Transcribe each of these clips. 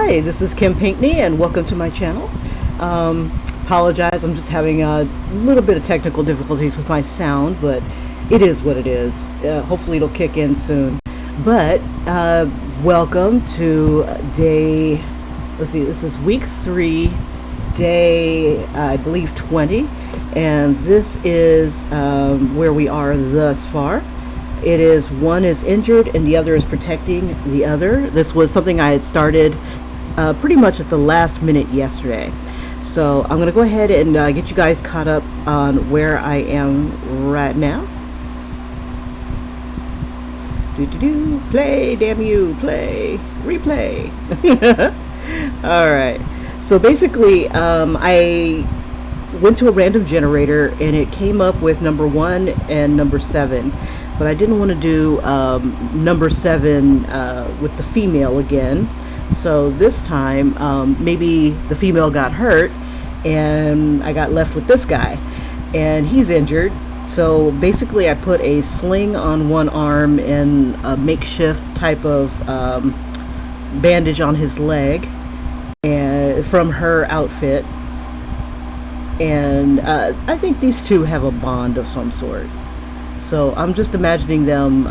Hi, this is Kim Pinkney and welcome to my channel. Apologize, I'm just having a little bit of technical difficulties with my sound, but it is what it is. Hopefully it'll kick in soon. But welcome to day, let's see, this is week 3, day I believe 20, and this is where we are thus far. It is one is injured and the other is protecting the other. This was something I had started pretty much at the last minute yesterday. So I'm going to go ahead and get you guys caught up on where I am right now. Play, damn you, play, replay. Alright, so basically I went to a random generator and it came up with number 1 and number 7. But I didn't want to do number 7 with the female again. So this time, maybe the female got hurt and I got left with this guy. And he's injured. So basically I put a sling on one arm and a makeshift type of bandage on his leg and from her outfit. And I think these two have a bond of some sort. So I'm just imagining them,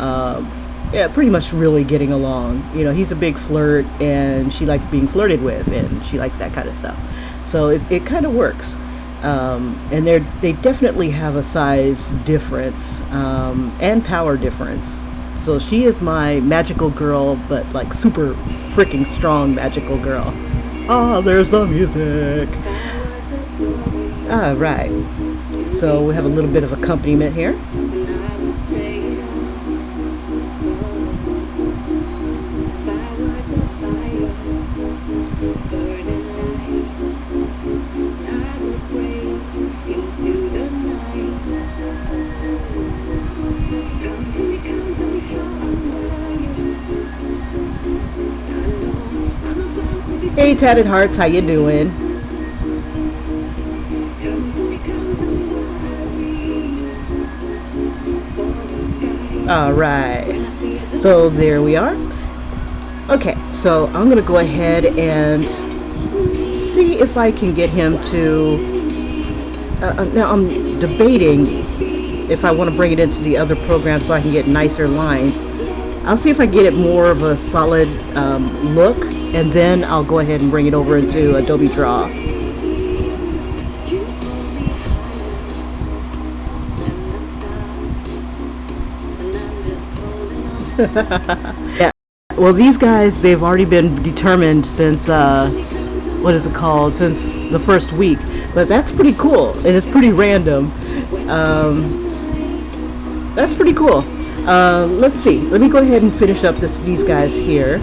yeah, pretty much really getting along. You know, he's a big flirt, and she likes being flirted with, and she likes that kind of stuff. So it kind of works. And they definitely have a size difference and power difference. So she is my magical girl, but like super freaking strong magical girl. Oh, there's the music. All right. So we have a little bit of accompaniment here. Hey Tatted Hearts, how you doing? Alright, so there we are. Okay, so I'm going to go ahead and see if I can get him to... now I'm debating if I want to bring it into the other program so I can get nicer lines. I'll see if I get it more of a solid look, and then I'll go ahead and bring it over into Adobe Draw. Yeah, well these guys, they've already been determined since, what is it called, since the first week. But that's pretty cool, and it's pretty random. That's pretty cool. Let's see, let me go ahead and finish up these guys here.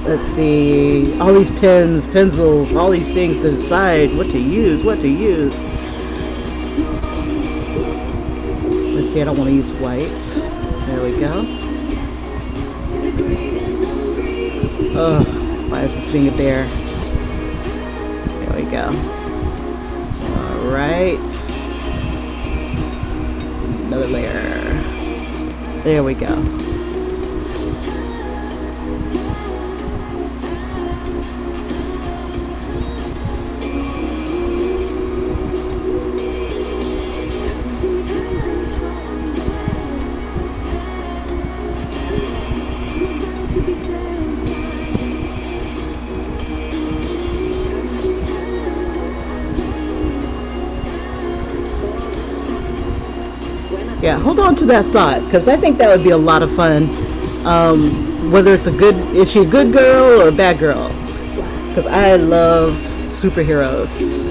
Let's see, all these pens, pencils, all these things to decide what to use, Let's see, I don't want to use white. There we go. Oh, why is this being a bear? There we go. Alright. Another layer. There we go. Yeah, hold on to that thought, because I think that would be a lot of fun. Whether it's is she a good girl or a bad girl? Because I love superheroes.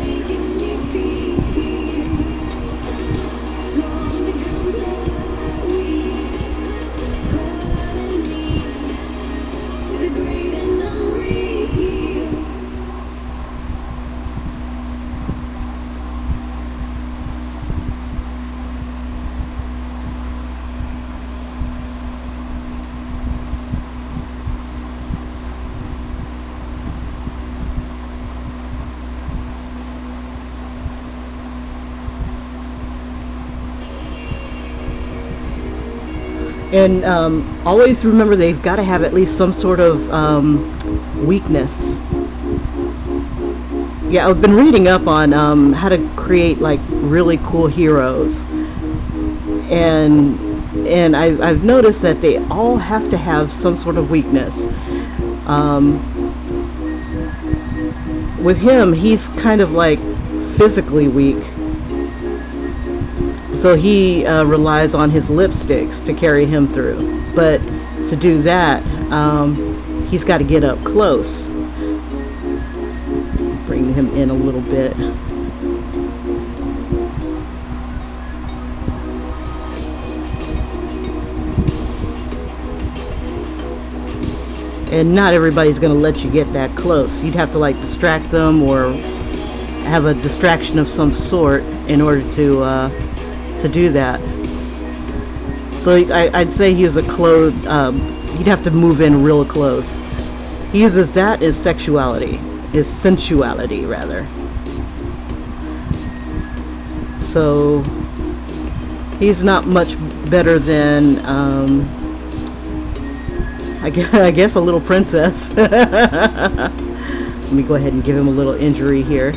And always remember they've got to have at least some sort of weakness. Yeah, I've been reading up on how to create like really cool heroes, and I've noticed that they all have to have some sort of weakness. With him, he's kind of like physically weak, so he relies on his lipsticks to carry him through. But to do that, he's got to get up close. Bring him in a little bit. And not everybody's going to let you get that close. You'd have to like distract them or have a distraction of some sort in order to do that. So I'd say use a close. You'd have to move in real close. He uses that as sexuality, as sensuality rather. So he's not much better than I guess a little princess. Let me go ahead and give him a little injury here.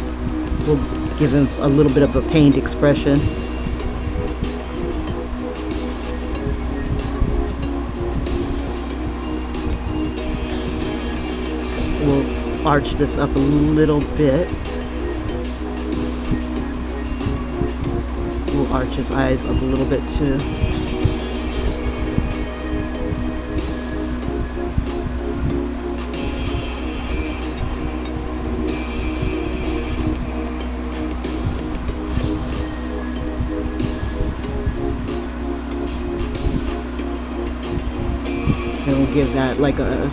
We'll give him a little bit of a pained expression. We'll arch this up a little bit. We'll arch his eyes up a little bit too. And we'll give that like a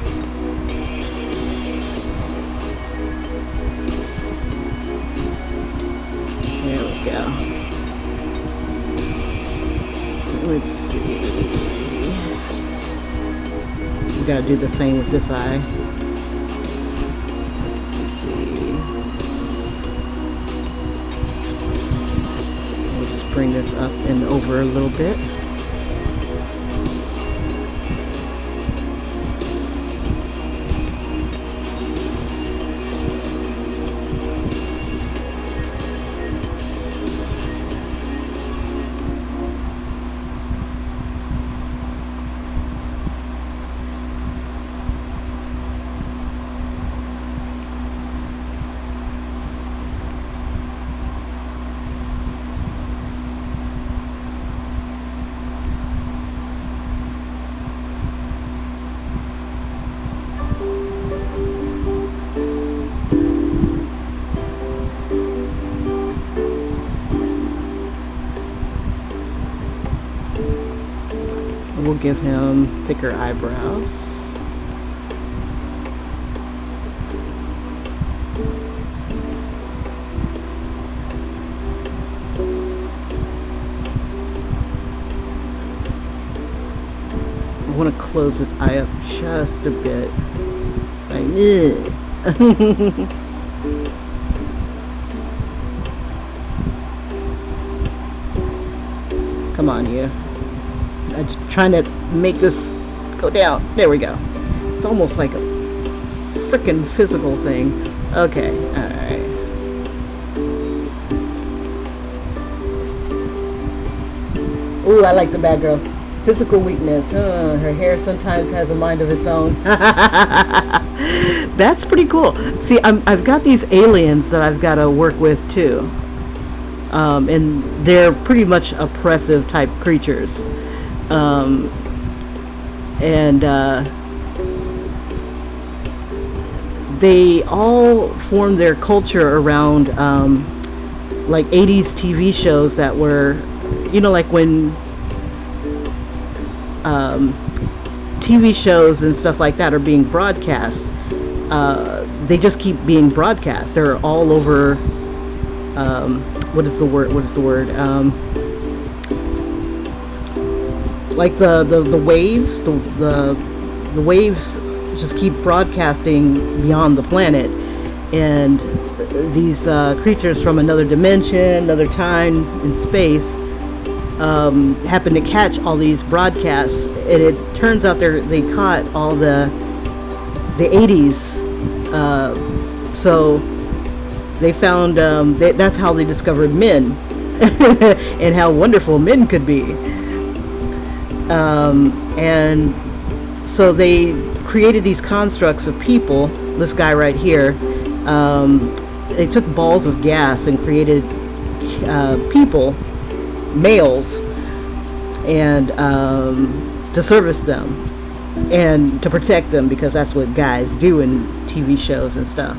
let's see. We gotta do the same with this eye. Let's see. We'll just bring this up and over a little bit. We'll give him thicker eyebrows. I want to close his eye up just a bit. Like, come on, you. I'm just trying to make this go down. There we go. It's almost like a freaking physical thing. Okay, alright. Ooh, I like the bad girls. Physical weakness. Her hair sometimes has a mind of its own. That's pretty cool. See, I've got these aliens that I've got to work with too. And they're pretty much oppressive type creatures. They all form their culture around like 80s TV shows that were, you know, like when TV shows and stuff like that are being broadcast, they just keep being broadcast. They're all over, what is the word? Like the waves, the waves just keep broadcasting beyond the planet, and these creatures from another dimension, another time and space, happened to catch all these broadcasts, and it turns out they caught all the 80s. So they found that's how they discovered men and how wonderful men could be. And so they created these constructs of people. This guy right here, they took balls of gas and created people, males, and to service them and to protect them, because that's what guys do in TV shows and stuff.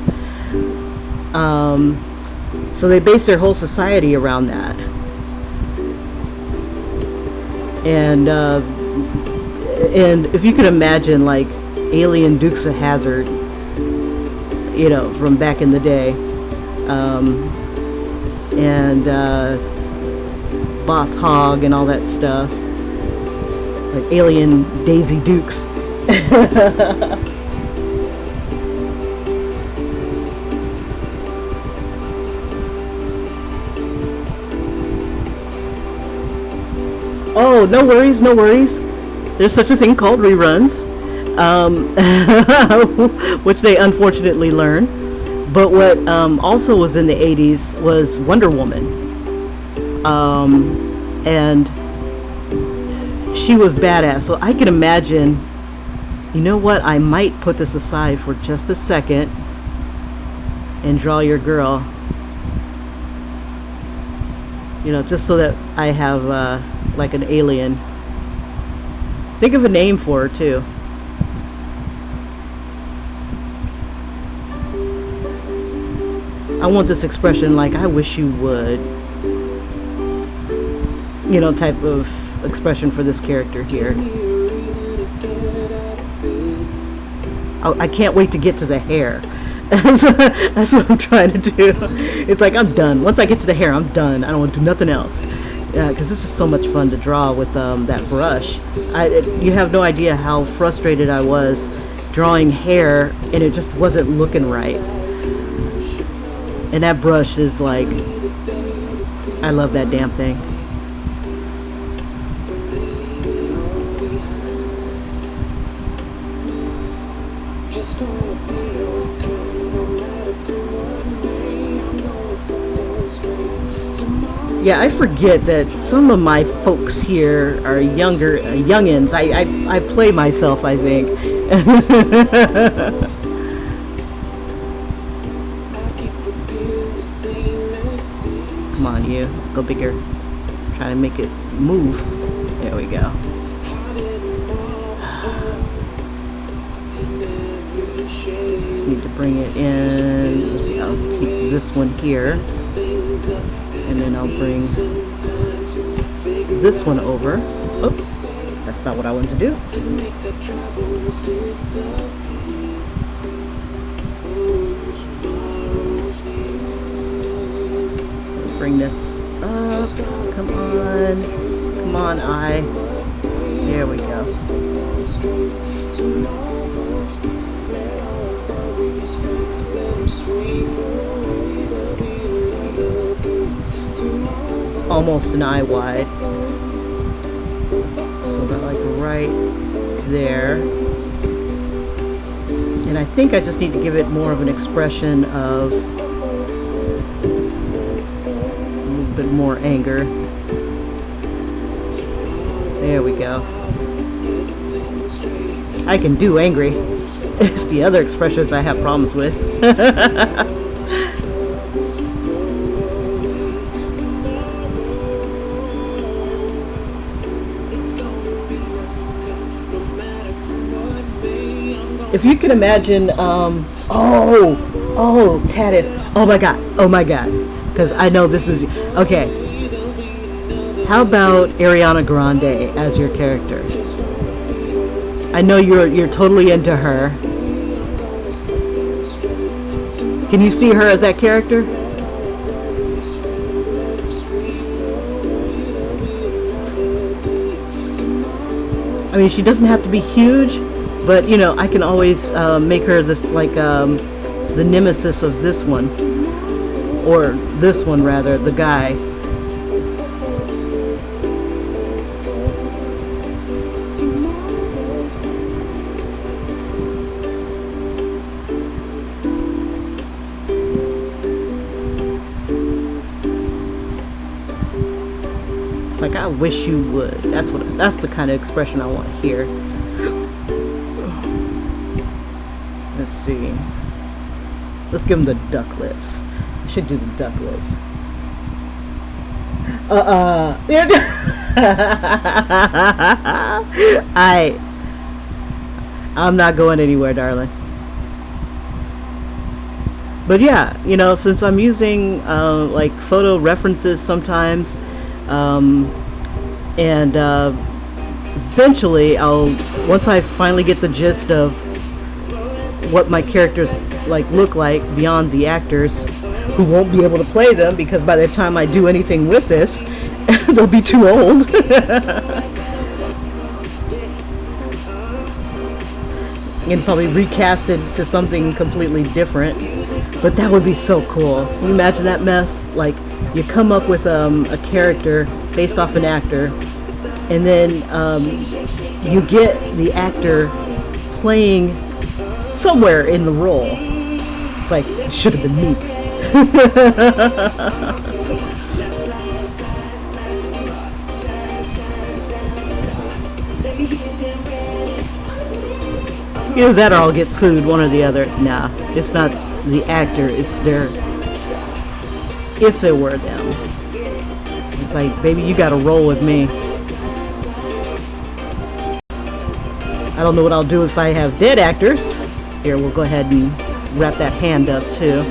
So they based their whole society around that. And if you could imagine, like, alien Dukes of Hazzard, you know, from back in the day, and Boss Hogg and all that stuff, like alien Daisy Dukes. Oh, no worries, no worries. There's such a thing called reruns, which they unfortunately learn. But what also was in the 80s was Wonder Woman. And she was badass. So I can imagine, you know what, I might put this aside for just a second and draw your girl. You know, just so that I have like an alien. Think of a name for her too. I want this expression, like, I wish you would. You know, type of expression for this character here. I can't wait to get to the hair. That's what I'm trying to do. It's like, I'm done. Once I get to the hair, I'm done. I don't want to do nothing else. Because it's just so much fun to draw with that brush. You have no idea how frustrated I was drawing hair, and it just wasn't looking right. And that brush is like, I love that damn thing. Yeah, I forget that some of my folks here are younger, youngins. I play myself, I think. Come on, you. Go bigger. Try to make it move. There we go. Just need to bring it in. Let's see, I'll keep this one here. And then I'll bring this one over. Oops, that's not what I wanted to do. Bring this up. Come on. Come on, eye. There we go. Almost an eye wide, so about like right there. And I think I just need to give it more of an expression of a little bit more anger. There we go. I can do angry. It's the other expressions I have problems with. If you can imagine, tatted, oh my god, because I know this is, okay, how about Ariana Grande as your character? I know you're totally into her. Can you see her as that character? I mean, she doesn't have to be huge, but, you know, I can always make her this, like, the nemesis of this one. Or this one, rather, the guy. like, I wish you would. That's the kind of expression I want to hear. Let's see. Let's give him the duck lips. I should do the duck lips. I'm not going anywhere, darling. But yeah, you know, since I'm using like photo references sometimes, and eventually once I finally get the gist of what my characters like look like beyond the actors who won't be able to play them, because by the time I do anything with this, they'll be too old. And probably recast it to something completely different. But that would be so cool. Can you imagine that mess? Like, you come up with a character based off an actor, and then you get the actor playing somewhere in the role. It's like, it should have been me. Either that or I'll get sued, one or the other. Nah, it's not the actor, it's their, if it were them. It's like, baby, you gotta roll with me. I don't know what I'll do if I have dead actors. Here, we'll go ahead and wrap that hand up too.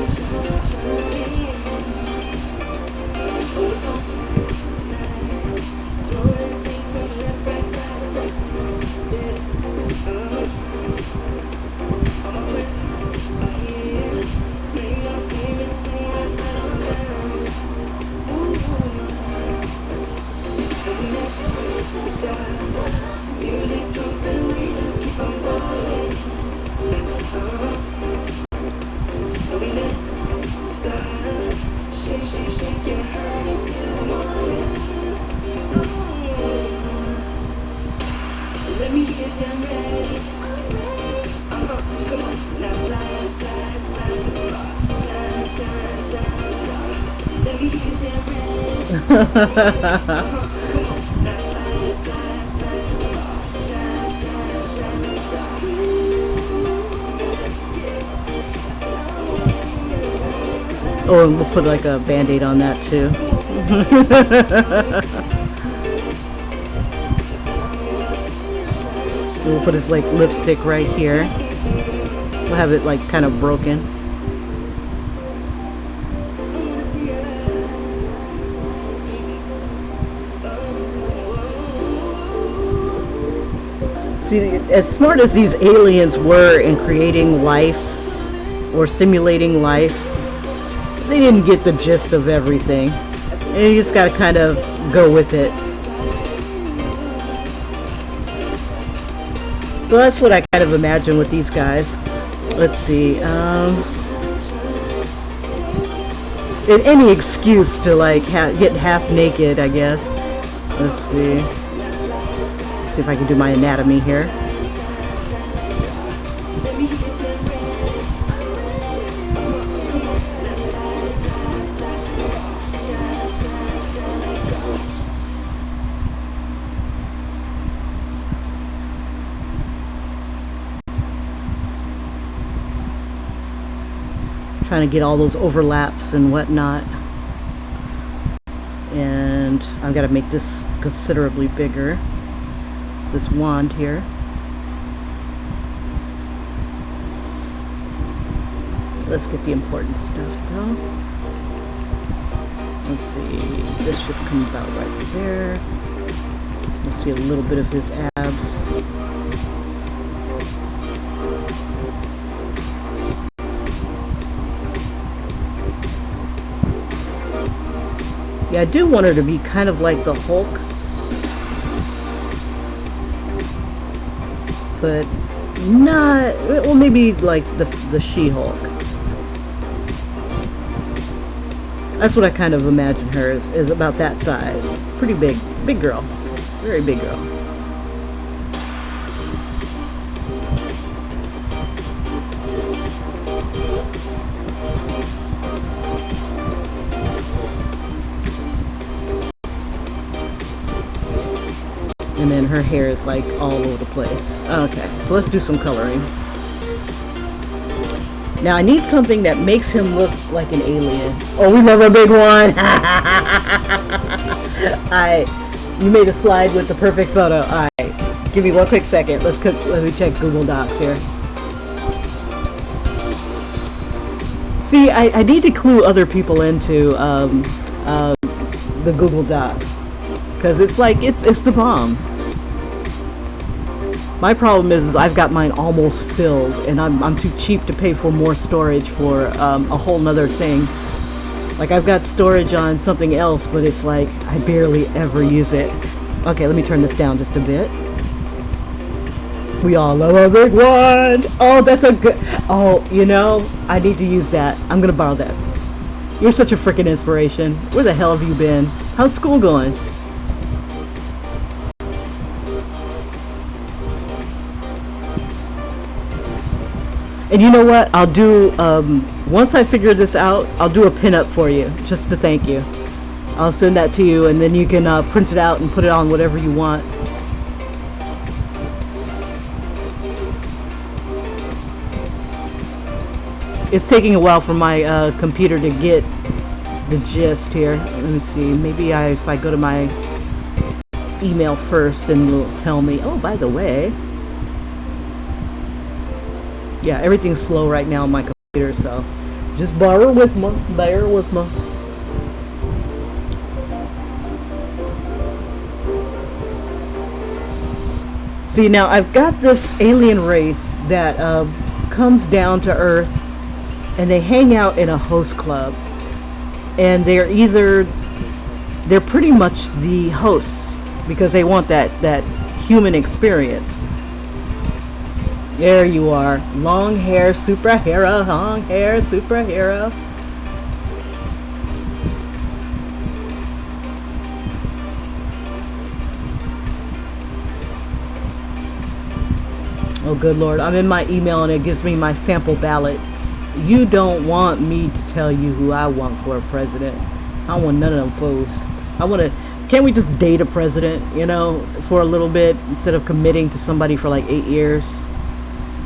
Oh, and we'll put like a band-aid on that too. We'll put his like lipstick right here. We'll have it like kind of broken. See, as smart as these aliens were in creating life or simulating life, they didn't get the gist of everything. And you just gotta kind of go with it. So that's what I kind of imagine with these guys. Let's see. Any excuse to like get half naked, I guess. Let's see. Let's see if I can do my anatomy here. Trying to get all those overlaps and whatnot, and I've got to make this considerably bigger, this wand here. Let's get the important stuff though. Let's see, this should come about right there. You'll see a little bit of his abs. Yeah, I do want her to be kind of like the Hulk, but not, well, maybe like the She-Hulk. That's what I kind of imagine her is about that size. Pretty big girl, very big girl. and then her hair is like all over the place. Okay, so let's do some coloring. Now I need something that makes him look like an alien. Oh, we love a big one. You made a slide with the perfect photo. All right, give me one quick second. Let me check Google Docs here. See, I need to clue other people into the Google Docs, because it's like it's the bomb. My problem is I've got mine almost filled, and I'm too cheap to pay for more storage for a whole nother thing. Like, I've got storage on something else, but it's like I barely ever use it. Okay, let me turn this down just a bit. We all love a big one. Oh, that's a good. Oh, you know, I need to use that. I'm gonna borrow that. You're such a freaking inspiration. Where the hell have you been? How's school going? And you know what? I'll do, once I figure this out, I'll do a pinup for you, just to thank you. I'll send that to you, and then you can print it out and put it on whatever you want. It's taking a while for my computer to get the gist here. Let me see. Maybe if I go to my email first, and it'll tell me, oh, by the way. Yeah, everything's slow right now on my computer, so just bear with me. Bear with me. See, now I've got this alien race that comes down to Earth, and they hang out in a host club, and they're pretty much the hosts because they want that human experience. There you are, long hair superhero, long hair superhero. Oh good Lord, I'm in my email and it gives me my sample ballot. You don't want me to tell you who I want for a president. I don't want none of them fools. Can't we just date a president, you know, for a little bit instead of committing to somebody for like 8 years?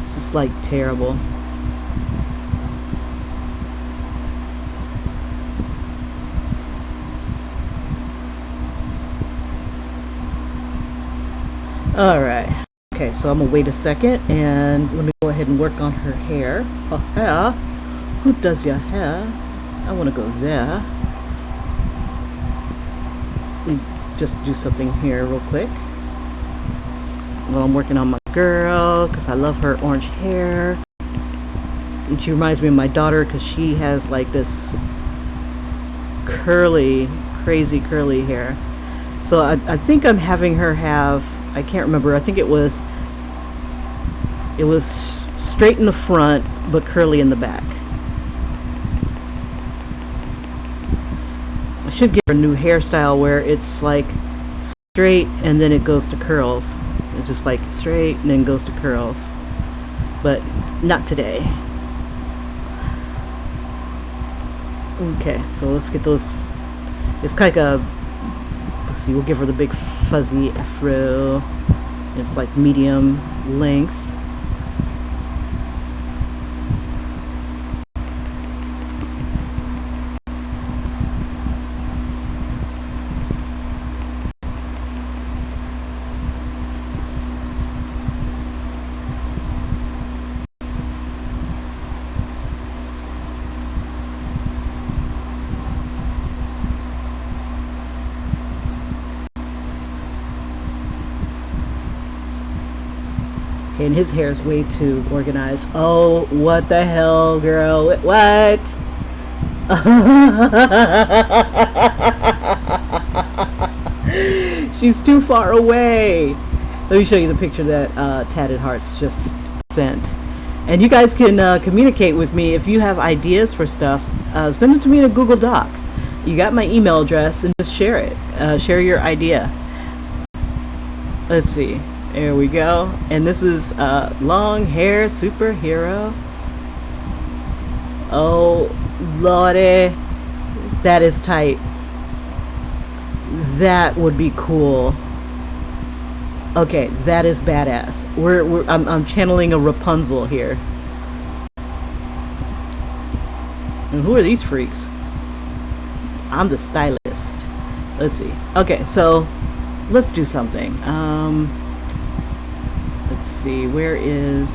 It's just like terrible. Alright. Okay, so I'm gonna wait a second and let me go ahead and work on her hair. Her hair? Who does your hair? I wanna go there. Just do something here real quick while I'm working on my girl, because I love her orange hair, and she reminds me of my daughter because she has like this curly, crazy curly hair. So I think I'm having her have, I can't remember, I think it was straight in the front but curly in the back. I should give her a new hairstyle where it's like straight and then it goes to curls. It's just like straight and then goes to curls. But not today. Okay, so let's get those. It's kind of let's see, we'll give her the big fuzzy afro. It's like medium length. And his hair is way too organized. Oh, what the hell, girl? What? She's too far away. Let me show you the picture that Tatted Hearts just sent. And you guys can communicate with me if you have ideas for stuff. Send it to me in a Google Doc. You got my email address, and just share it. Share your idea. Let's see. There we go. And this is long hair superhero. Oh lordy, that is tight. That would be cool. Okay, that is badass. I'm channeling a Rapunzel here. And who are these freaks? I'm the stylist. Let's see. Okay, so let's do something. Let's see. Where is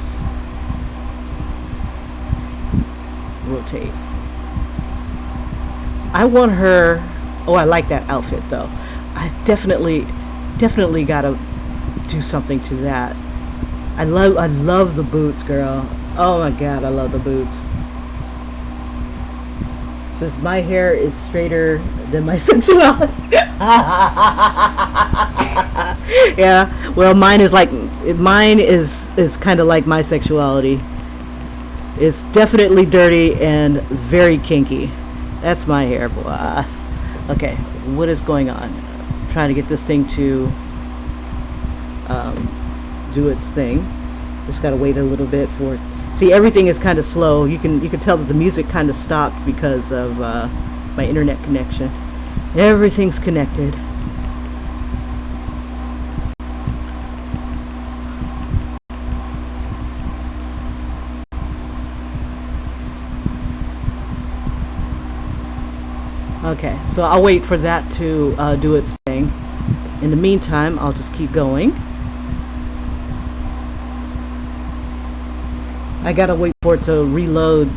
rotate? I want her. Oh, I like that outfit though. I definitely gotta do something to that. I love the boots, girl. Oh my god, I love the boots. Since my hair is straighter than my sexuality. Yeah, well, mine is kind of like my sexuality. It's definitely dirty and very kinky. That's my hair, boss. Okay, what is going on? I'm trying to get this thing to do its thing. Just gotta wait a little bit for it. See, everything is kind of slow. You can tell that the music kind of stopped because of my internet connection. Everything's connected. Okay, so I'll wait for that to do its thing. In the meantime, I'll just keep going. I gotta wait for it to reload.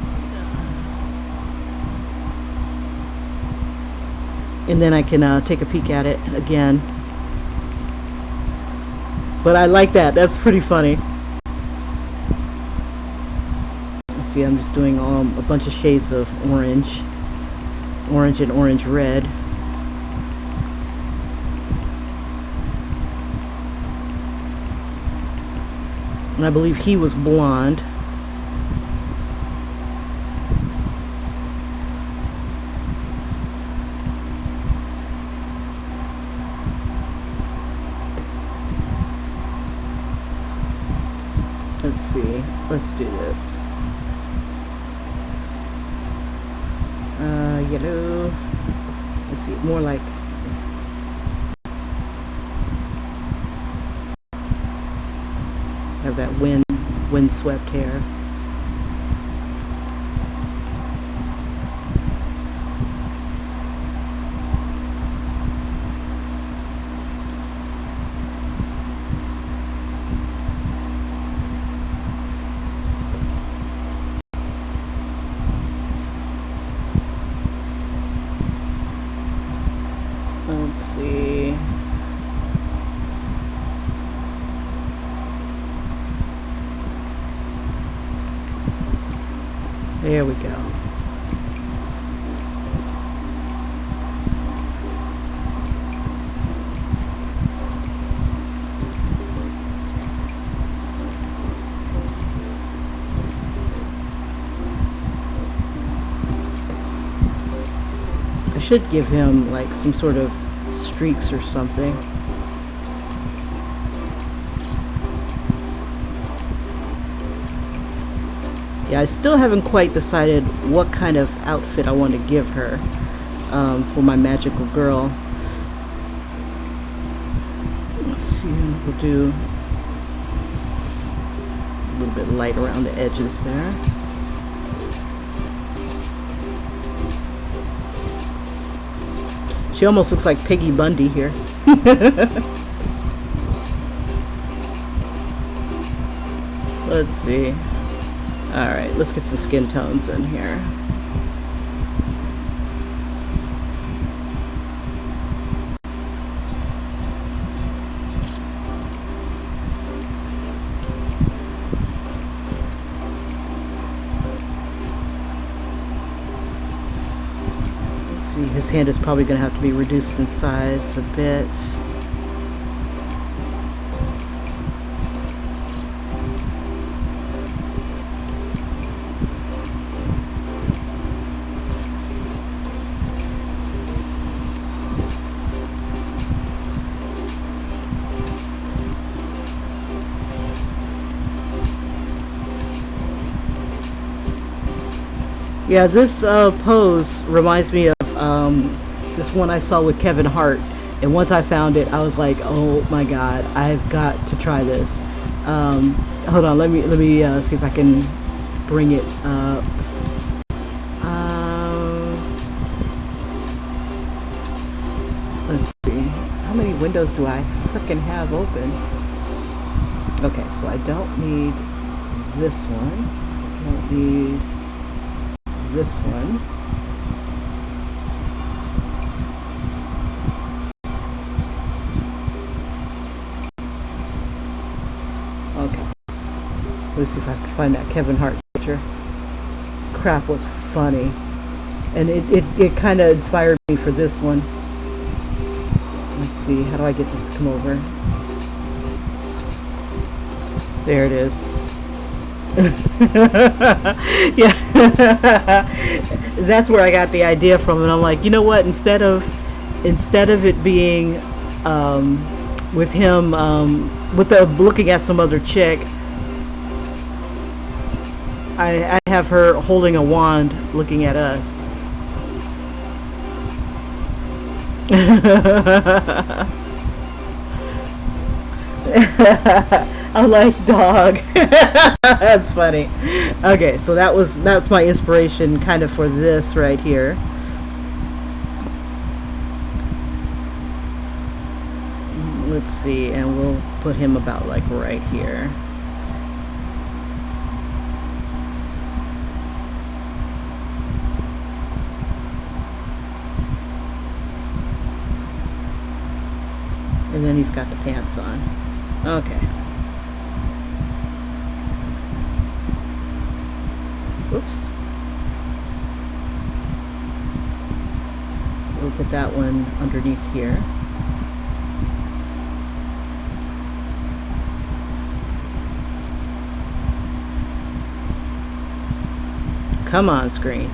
And then I can take a peek at it again. But I like that. That's pretty funny. Let's see, I'm just doing a bunch of shades of orange. Orange and orange red. And I believe he was blonde. Let's see. Let's do this. Yellow. Let's see. More like have that wind-swept hair. Let's see. There we go. I should give him like some sort of streaks or something. Yeah, I still haven't quite decided what kind of outfit I want to give her for my magical girl. Let's see, we'll do a little bit light around the edges there. She almost looks like Peggy Bundy here. Let's see. Alright, let's get some skin tones in here. His hand is probably going to have to be reduced in size a bit. Yeah, this pose reminds me of this one I saw with Kevin Hart. And once I found it, I was like, oh my god, I've got to try this. Hold on, let me see if I can bring it up. Let's see, how many windows do I frickin' have open? Okay, so I don't need this one. I don't need this one. Okay. Let's see if I can find that Kevin Hart picture. Crap was funny. And it kind of inspired me for this one. Let's see, how do I get this to come over? There it is. Yeah. That's where I got the idea from, and I'm like, you know what, instead of it being with him with the looking at some other chick, I have her holding a wand looking at us. I'm like, dog. That's funny. Okay, so that's my inspiration kind of for this right here. Let's see, and we'll put him about like right here. And then he's got the pants on. Okay. Oops. We'll put that one underneath here. Come on, screen.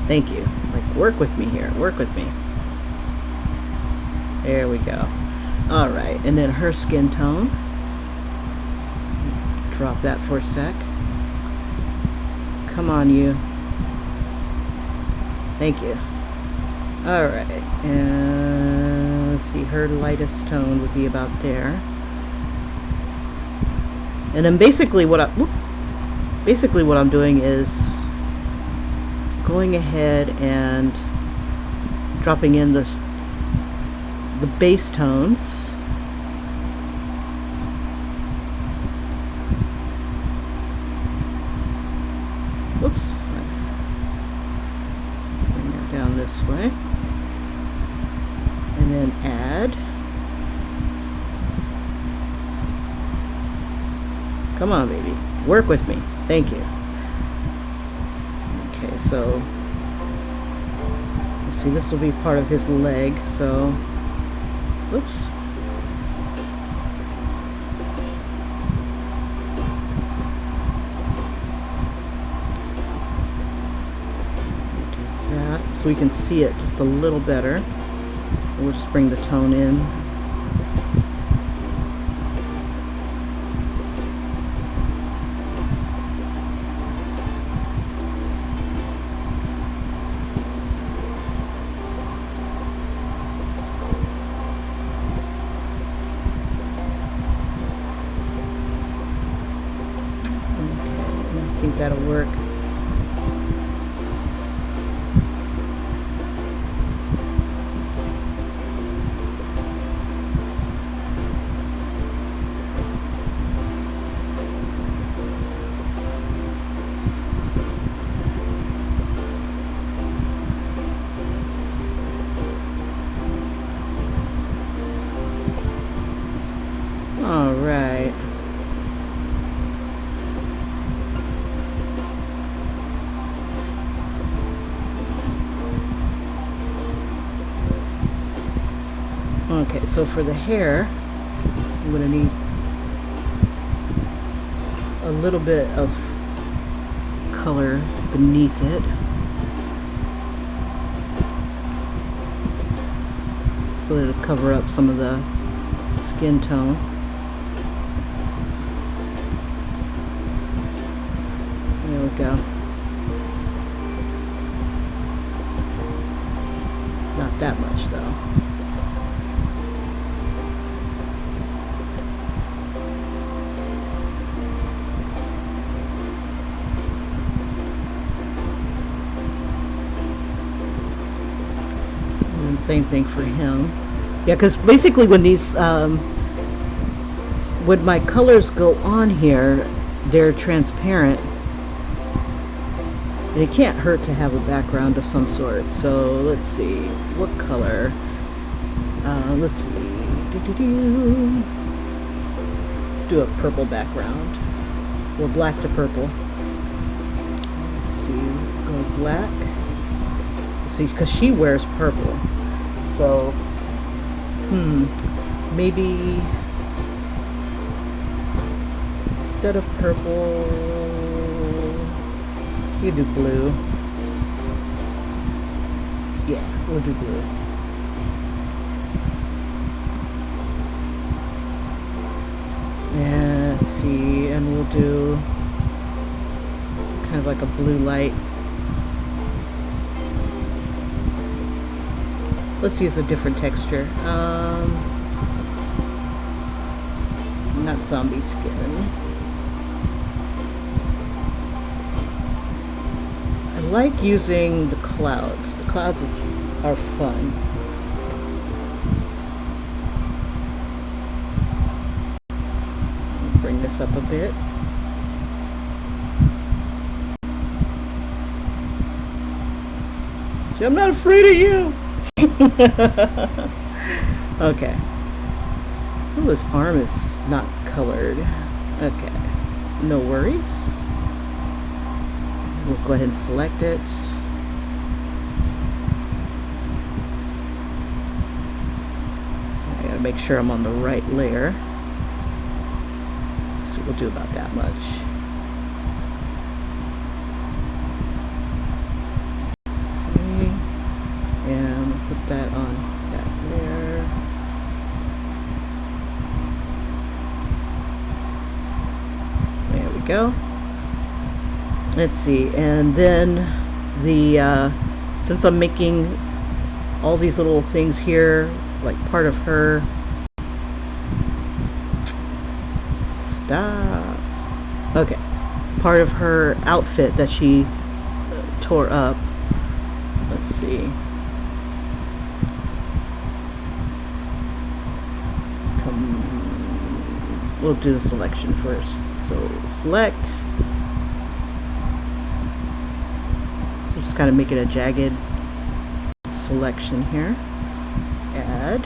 Thank you. Like, work with me here. Work with me. There we go. Alright, and then her skin tone. Drop that for a sec. Come on, you. Thank you. Alright, and let's see, her lightest tone would be about there. And then basically what I'm doing is going ahead and dropping in the base tones. Whoops. Bring that down this way. And then add. Come on, baby. Work with me. Thank you. Okay, so let's see, this will be part of his leg, so oops. Do that so we can see it just a little better. We'll just bring the tone in. I think that'll work. All right. Okay, so for the hair, I'm going to need a little bit of color beneath it. So it'll cover up some of the skin tone. There we go. Not that much though. And same thing for him. Yeah, because basically when my colors go on here, they're transparent. And it can't hurt to have a background of some sort. So let's see, what color? Let's see. Let's do a purple background. Or black to purple. Let's see, go black. Let's see, because she wears purple. So, maybe instead of purple, you do blue. Yeah, we'll do blue. And let's see, and we'll do kind of like a blue light. Let's use a different texture. Not zombie skin. I like using the clouds. The clouds are fun. Bring this up a bit. See, I'm not afraid of you. Okay. Oh, this arm is not colored. Okay. No worries. We'll go ahead and select it. I gotta make sure I'm on the right layer. So we'll do about that much. Let's see. And we'll put that on that layer. There we go. Let's see, and then since I'm making all these little things here, like part of her, stop, okay, part of her outfit that she tore up, let's see, we'll do the selection first, so select, just kind of make it a jagged selection here. Add.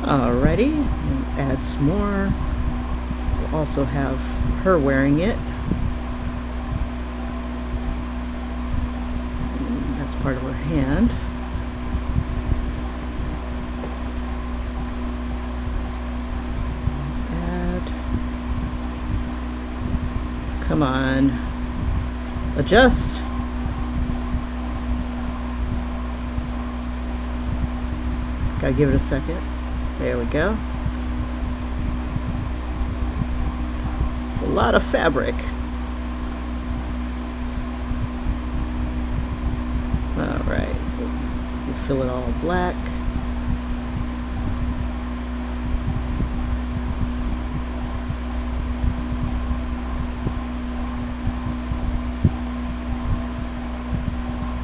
Alrighty, add some more. We'll also have her wearing it. And that's part of her hand. Add. Come on. Adjust. Gotta give it a second. There we go. It's a lot of fabric. Alright, we'll fill it all black.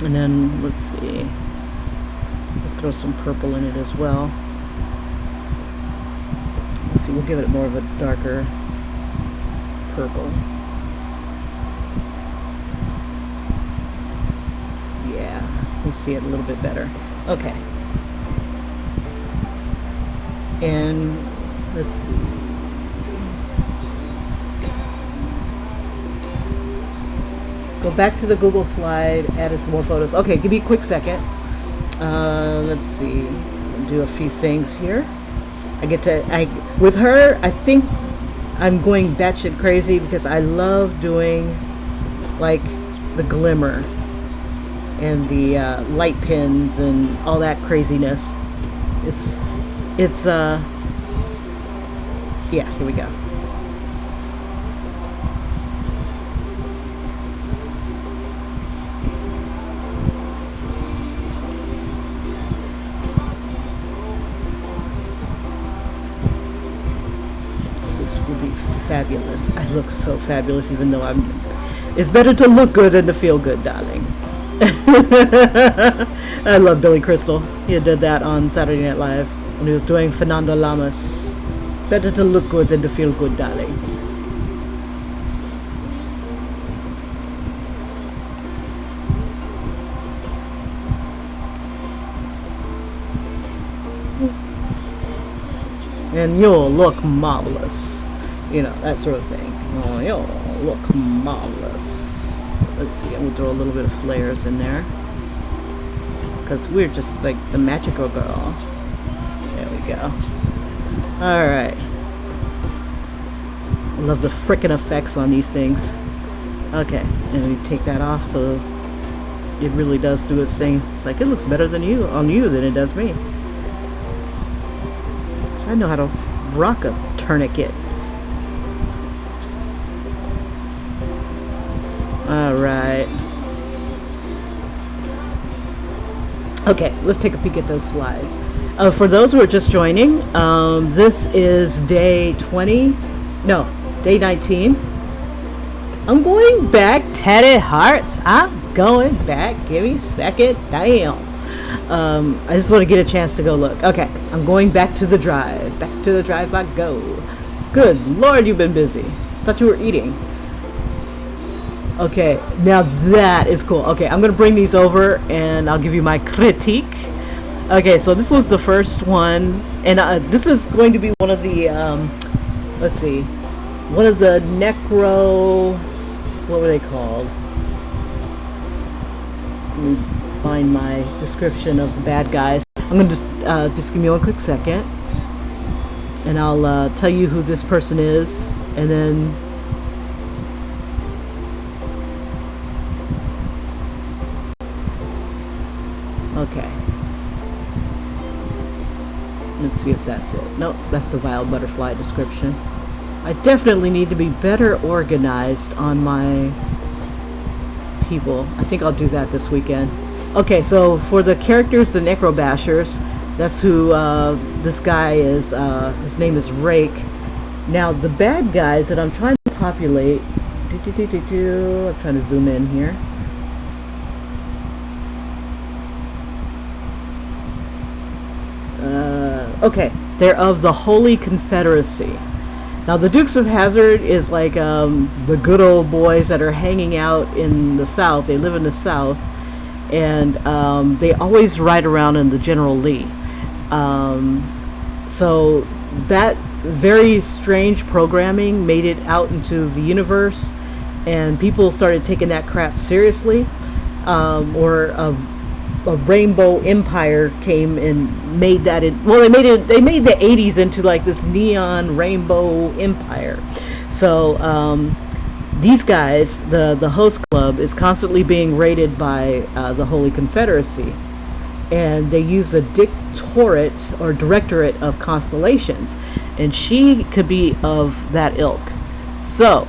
And then, let's see, we'll throw some purple in it as well. We'll give it more of a darker purple. Yeah, we see it a little bit better. Okay. And let's see. Go back to the Google slide, added some more photos. Okay, give me a quick second. Let's see. I'll do a few things here. With her, I think I'm going batshit crazy because I love doing like the glimmer and the light pins and all that craziness. It's yeah, here we go. This will be fabulous. I look so fabulous, even though it's better to look good than to feel good, darling. I love Billy Crystal. He did that on Saturday Night Live when he was doing Fernando Lamas. It's better to look good than to feel good, darling. And you'll look marvelous. You know, that sort of thing. Oh, you'll look marvelous. Let's see, I'm going to throw a little bit of flares in there. Because we're just like the magical girl. There we go. Alright. I love the frickin' effects on these things. Okay, and we take that off so it really does do its thing. It's like, it looks better than on you than it does me. So I know how to rock a tourniquet. Alright. Okay, let's take a peek at those slides. For those who are just joining, this is day 20. No, day 19. I'm going back, Teddy Hearts. I'm going back. Give me a second. Damn. I just want to get a chance to go look. Okay, I'm going back to the drive. Back to the drive I go. Good Lord, you've been busy. Thought you were eating. Okay, now that is cool. Okay, I'm going to bring these over and I'll give you my critique. Okay, so this was the first one. And this is going to be one of the, let's see, one of the necro, what were they called? Let me find my description of the bad guys. I'm going to just give me one quick second. And I'll tell you who this person is. And then okay. Let's see if that's it. Nope, that's the vile butterfly description. I definitely need to be better organized on my people. I think I'll do that this weekend. Okay, so for the characters, the Necrobashers, that's who this guy is. His name is Rake. Now, the bad guys that I'm trying to populate... I'm trying to zoom in here. Okay, they're of the Holy Confederacy. Now, the Dukes of Hazzard is like the good old boys that are hanging out in the South. They live in the South, and they always ride around in the General Lee. So that very strange programming made it out into the universe, and people started taking that crap seriously. A rainbow empire came and made that they made the 80s into like this neon rainbow empire. So these guys, the host club, is constantly being raided by the Holy Confederacy, and they use the Dictorate or Directorate of Constellations, and she could be of that ilk. So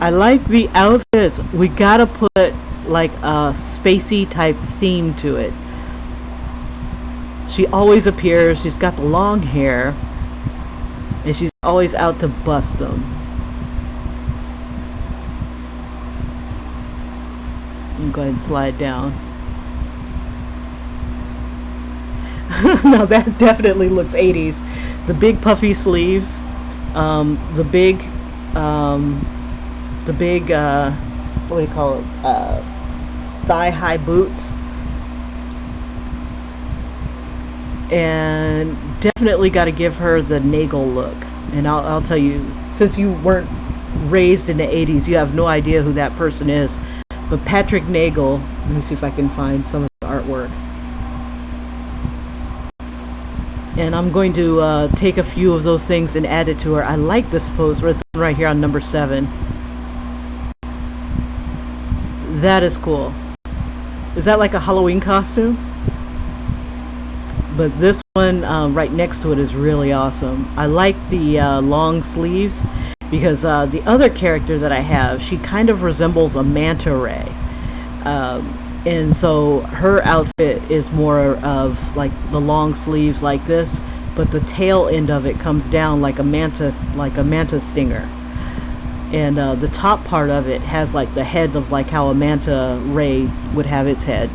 I like the outfits. We gotta put like a spacey type theme to it. She always appears. She's got the long hair, and she's always out to bust them. And go ahead and slide down. Now that definitely looks 80s. The big puffy sleeves, the big what do you call it, thigh-high boots, and definitely got to give her the Nagel look. And I'll tell you, since you weren't raised in the 80s, you have no idea who that person is, but Patrick Nagel, let me see if I can find some of the artwork. And I'm going to take a few of those things and add it to her. I like this pose right here on number 7. That is cool. Is that like a Halloween costume? But this one right next to it is really awesome. I like the long sleeves because the other character that I have, she kind of resembles a manta ray. And so her outfit is more of like the long sleeves like this, but the tail end of it comes down like a manta stinger. And the top part of it has like the head of like how a manta ray would have its head.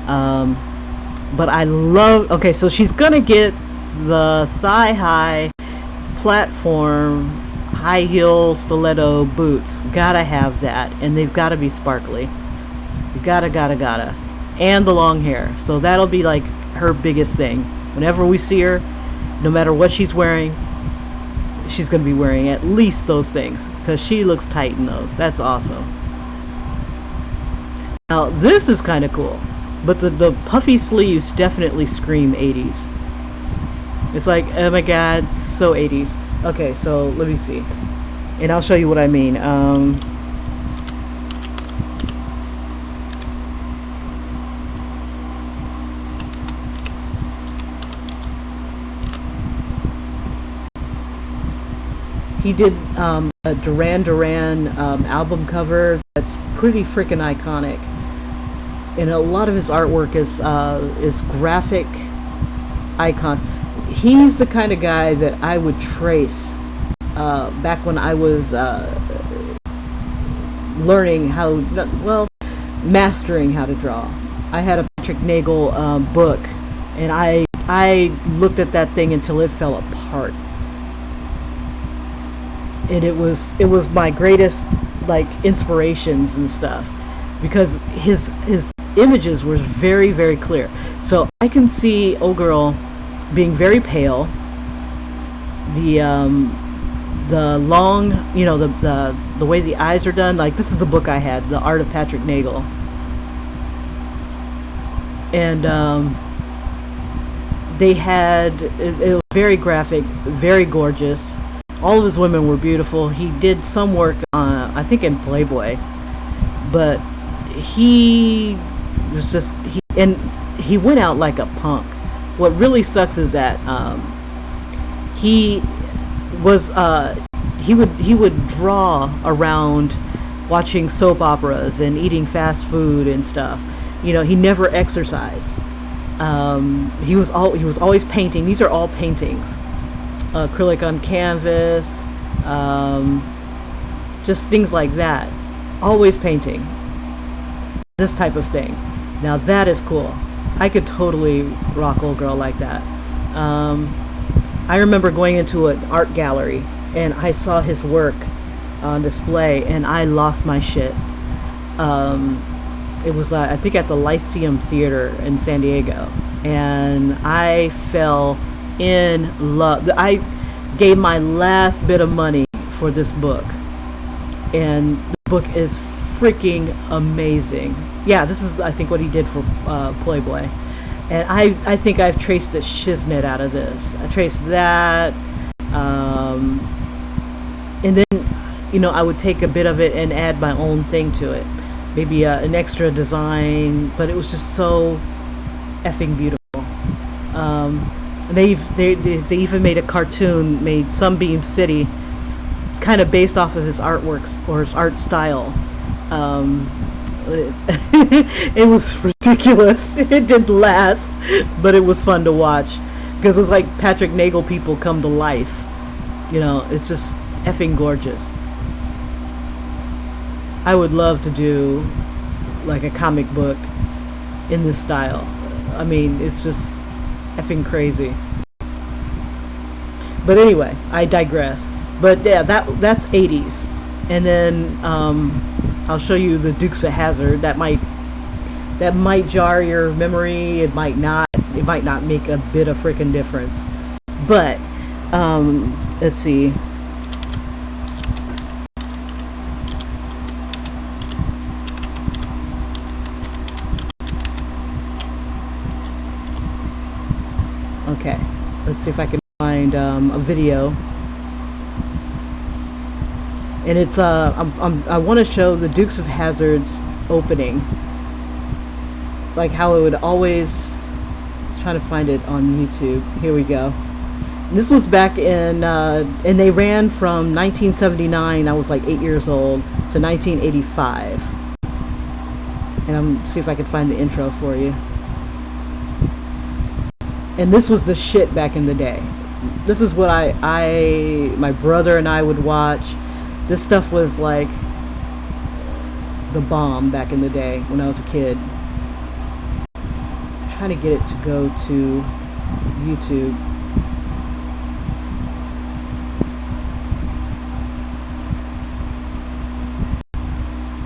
But I love, okay, so she's gonna get the thigh-high platform high heel stiletto boots. Gotta have that, and they've gotta be sparkly. Gotta. And the long hair. So that'll be like her biggest thing. Whenever we see her, no matter what she's wearing, she's gonna be wearing at least those things, because she looks tight in those. That's awesome. Now this is kind of cool, but the puffy sleeves definitely scream 80s. It's like, oh my god, so 80s. Okay, so let me see, and I'll show you what I mean. He did a Duran Duran album cover that's pretty freaking iconic, and a lot of his artwork is graphic icons. He's the kind of guy that I would trace back when I was learning how, well, mastering how to draw. I had a Patrick Nagel book, and I looked at that thing until it fell apart. And it was my greatest like inspirations and stuff, because his images were very, very clear. So I can see old girl being very pale, the long, you know, the way the eyes are done. Like, this is the book I had, The Art of Patrick Nagel, and they had it was very graphic, very gorgeous. All of his women were beautiful. He did some work I think in Playboy, but he was just he went out like a punk. What really sucks is that he would draw around watching soap operas and eating fast food and stuff. You know, he never exercised. He was always painting. These are all paintings. Acrylic on canvas, just things like that. Always painting. This type of thing. Now that is cool. I could totally rock old girl like that. I remember going into an art gallery and I saw his work on display and I lost my shit. It was I think at the Lyceum Theater in San Diego, and I fell in love. I gave my last bit of money for this book, and the book is freaking amazing. Yeah, this is I think what he did for Playboy, and I think I've traced the shiznit out of this. I traced that, and then, you know, I would take a bit of it and add my own thing to it, maybe an extra design, but it was just so effing beautiful. They even made a cartoon, made Sunbeam City, kind of based off of his artworks or his art style. It was ridiculous. It didn't last, but it was fun to watch because it was like Patrick Nagel people come to life. You know, it's just effing gorgeous. I would love to do like a comic book in this style. I mean, it's just effing crazy. But anyway, I digress. But yeah, that's 80s. And then I'll show you the Dukes of Hazzard. That might jar your memory. It might not. It might not make a bit of freaking difference. But let's see. Okay, Let's see if I can find a video. And it's I want to show the Dukes of Hazzard's opening, like how it would always. Trying to find it on YouTube. Here we go. This was back in and they ran from 1979. I was like 8 years old to 1985. And I'm see if I can find the intro for you. And this was the shit back in the day. This is what my brother and I would watch. This stuff was like the bomb back in the day when I was a kid. I'm trying to get it to go to YouTube.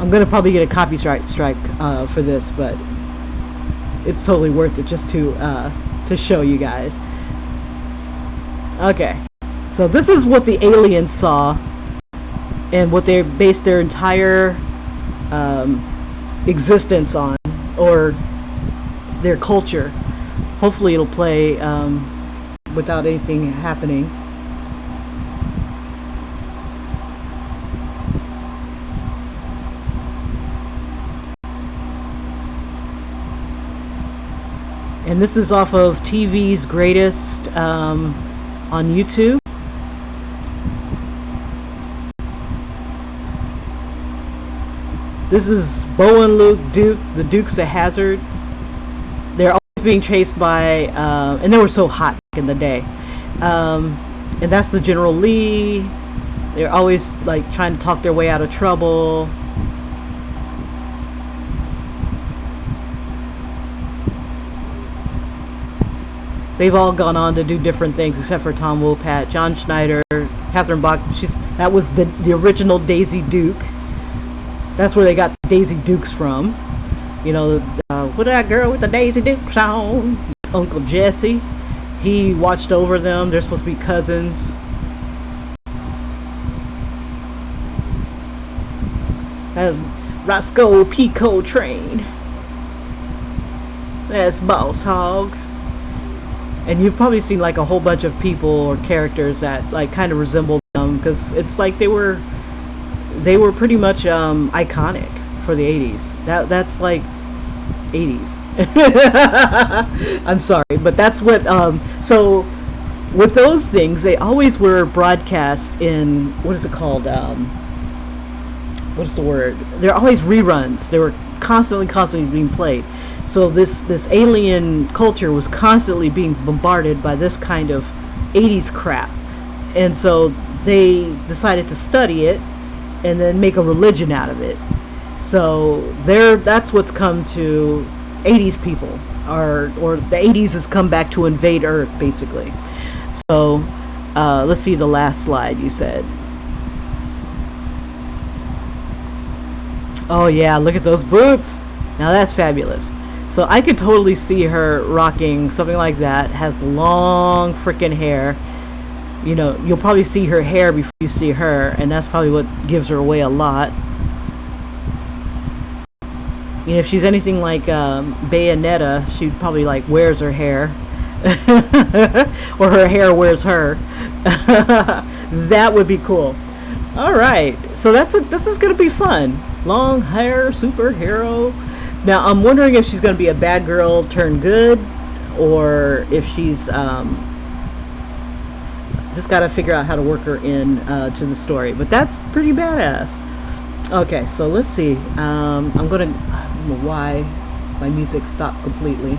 I'm gonna probably get a copyright strike for this, but it's totally worth it just to show you guys. Okay, so this is what the aliens saw and what they based their entire existence on, or their culture. Hopefully it'll play without anything happening. And this is off of TV's Greatest on YouTube. This is Bo and Luke Duke, the Dukes of Hazzard. They're always being chased by, and they were so hot back in the day. And that's the General Lee. They're always like trying to talk their way out of trouble. They've all gone on to do different things, except for Tom Wopat, John Schneider, Catherine Bach. That was the original Daisy Duke. That's where they got the Daisy Dukes from. You know, what that girl with the Daisy Dukes on? Uncle Jesse. He watched over them. They're supposed to be cousins. That's Roscoe P. Coltrane. That's Boss Hog. And you've probably seen like a whole bunch of people or characters that like kind of resemble them, because it's like they were pretty much iconic for the 80s. That's like 80s. I'm sorry, but that's what so with those things, they always were broadcast in, what is it called, what's the word, they're always reruns. They were constantly being played. So this alien culture was constantly being bombarded by this kind of 80s crap. And so they decided to study it and then make a religion out of it. So that's what's come to 80s people, or the 80s has come back to invade Earth, basically. So let's see the last slide you said. Oh yeah, look at those boots. Now that's fabulous. So I could totally see her rocking something like that. Has long freaking hair. You know, you'll probably see her hair before you see her, and that's probably what gives her away a lot. You know, if she's anything like Bayonetta, she probably like wears her hair. Or her hair wears her. That would be cool. Alright, so this is going to be fun. Long hair superhero. Now I'm wondering if she's going to be a bad girl turned good, or if she's just got to figure out how to work her in to the story. But that's pretty badass. Okay, so let's see. I don't know why my music stopped completely.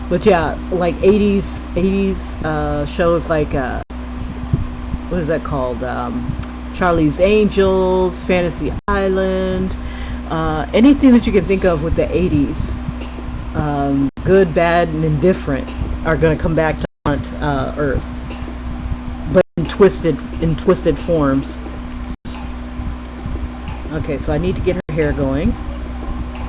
But yeah, like 80s shows like what is that called? Charlie's Angels, Fantasy Island, anything that you can think of with the 80s, good, bad, and indifferent, are going to come back to haunt Earth, but in twisted forms. Okay, so I need to get her hair going,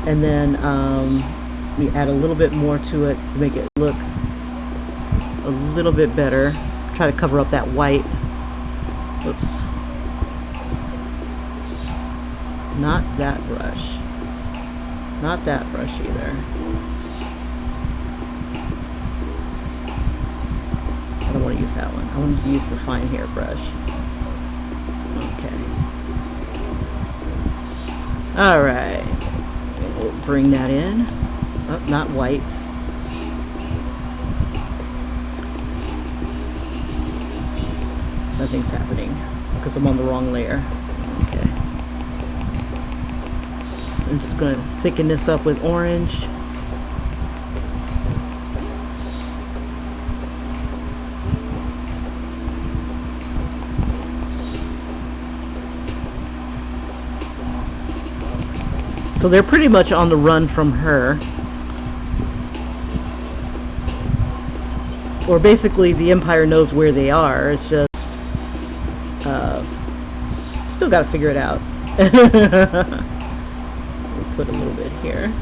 and then let me add a little bit more to it to make it look a little bit better. Try to cover up that white. Oops. Not that brush. Not that brush either. to use that one. I want to use the fine hair brush. Okay. Alright. We'll bring that in. Oh, not white. Nothing's happening because I'm on the wrong layer. Okay. I'm just going to thicken this up with orange. So they're pretty much on the run from her. Or basically the Empire knows where they are. It's just still got to figure it out. We'll put a little bit here.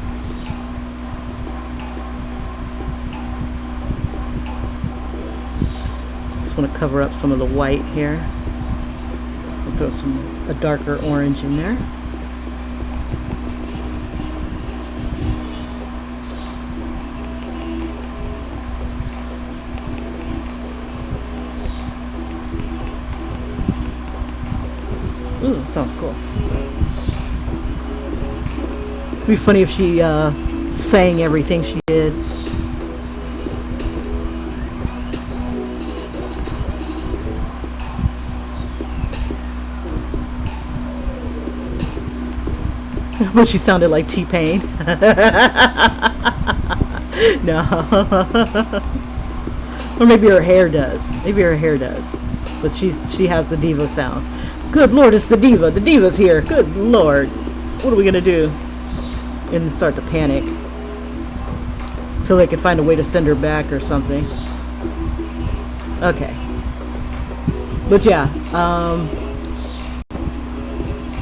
Just want to cover up some of the white here. We'll throw a darker orange in there. Ooh, sounds cool. It'd be funny if she sang everything she did. But she sounded like T-Pain. No. Or maybe her hair does. Maybe her hair does. But she has the diva sound. Good Lord, it's the diva. The diva's here. Good Lord. What are we gonna do? And start to panic. Feel like I could find a way to send her back or something. Okay. But yeah,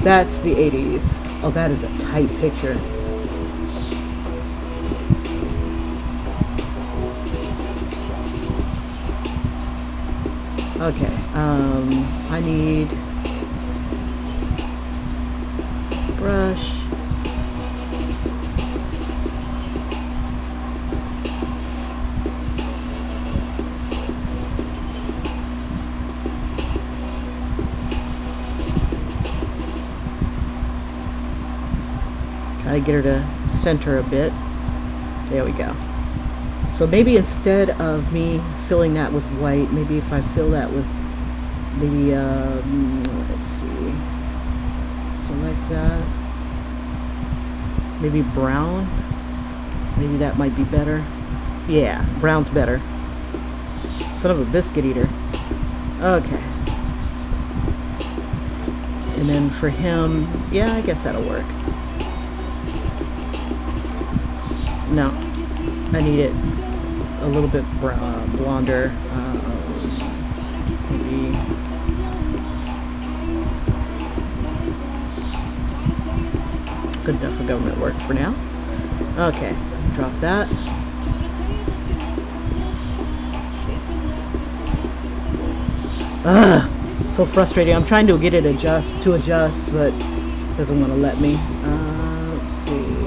that's the 80s. Oh, that is a tight picture. Okay, I need brush. Try to get her to center a bit. There we go. So maybe instead of me filling that with white, maybe if I fill that with the, let's see, select that, maybe brown, maybe that might be better. Yeah, brown's better. Son of a biscuit eater. Okay. And then for him, yeah, I guess that'll work. No, I need it a little bit blonder. Maybe good enough for government work for now. Okay, drop that. Ugh, so frustrating. I'm trying to get it to adjust, but it doesn't want to let me. Let's see.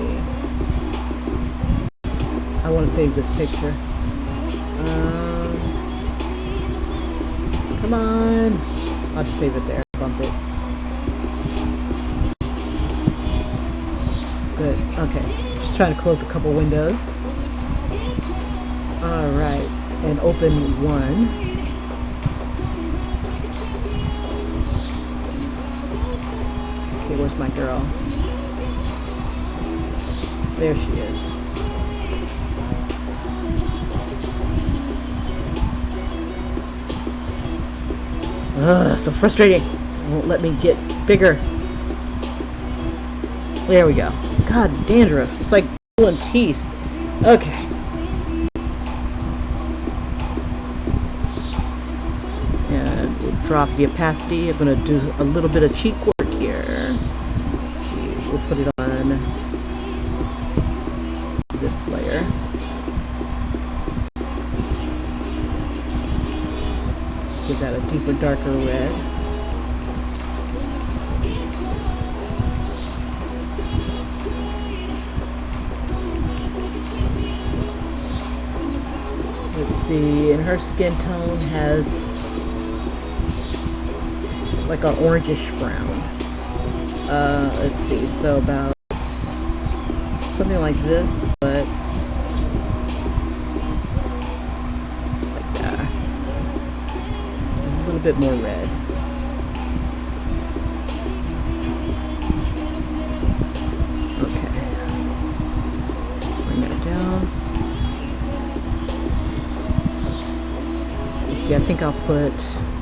I want to save this picture. Come on. I'll just save it there. Bump it. Good. Okay. Just trying to close a couple windows. Alright. And open one. Okay, where's my girl? There she is. Ugh, so frustrating. It won't let me get bigger. There we go. God, dandruff. It's like pulling teeth. Okay. And we'll drop the opacity. I'm going to do a little bit of cheek work here. Let's see. We'll put it on this layer. Give that a deeper, darker red. Let's see, and her skin tone has like an orangish brown. Let's see, so about something like this, but like that. A little bit more red. Okay. Bring that down. You see, I think I'll put,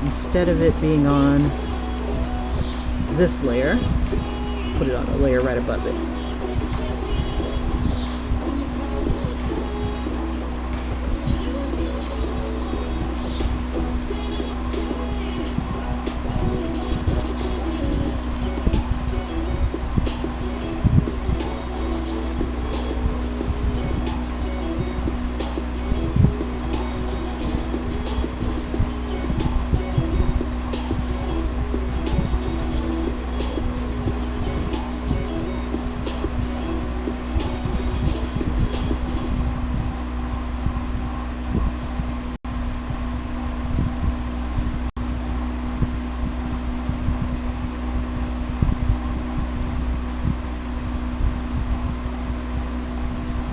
instead of it being on this layer, put it on a layer right above it.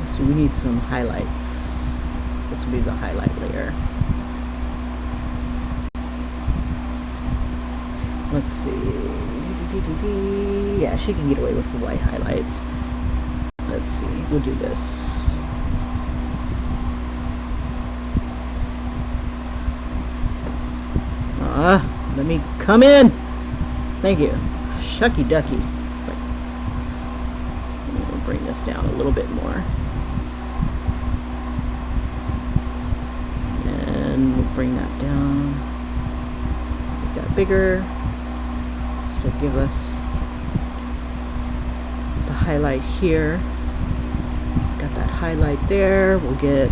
So we need some highlights. This will be the highlight layer. Let's see. Yeah, she can get away with the white highlights. Let's see. We'll do this. Let me come in. Thank you. Shucky ducky. It's like, we'll bring this down a little bit more. And we'll bring that down. Make that bigger. Just to give us the highlight here. Got that highlight there. We'll get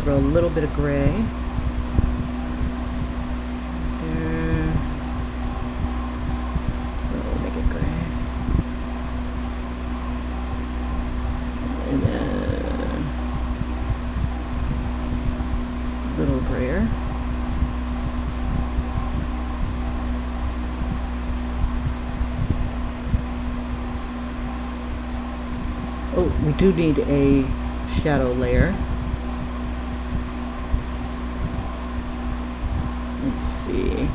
a little bit of gray there. We'll make it gray, and then a little grayer. Oh, we do need a shadow layer. Let's see.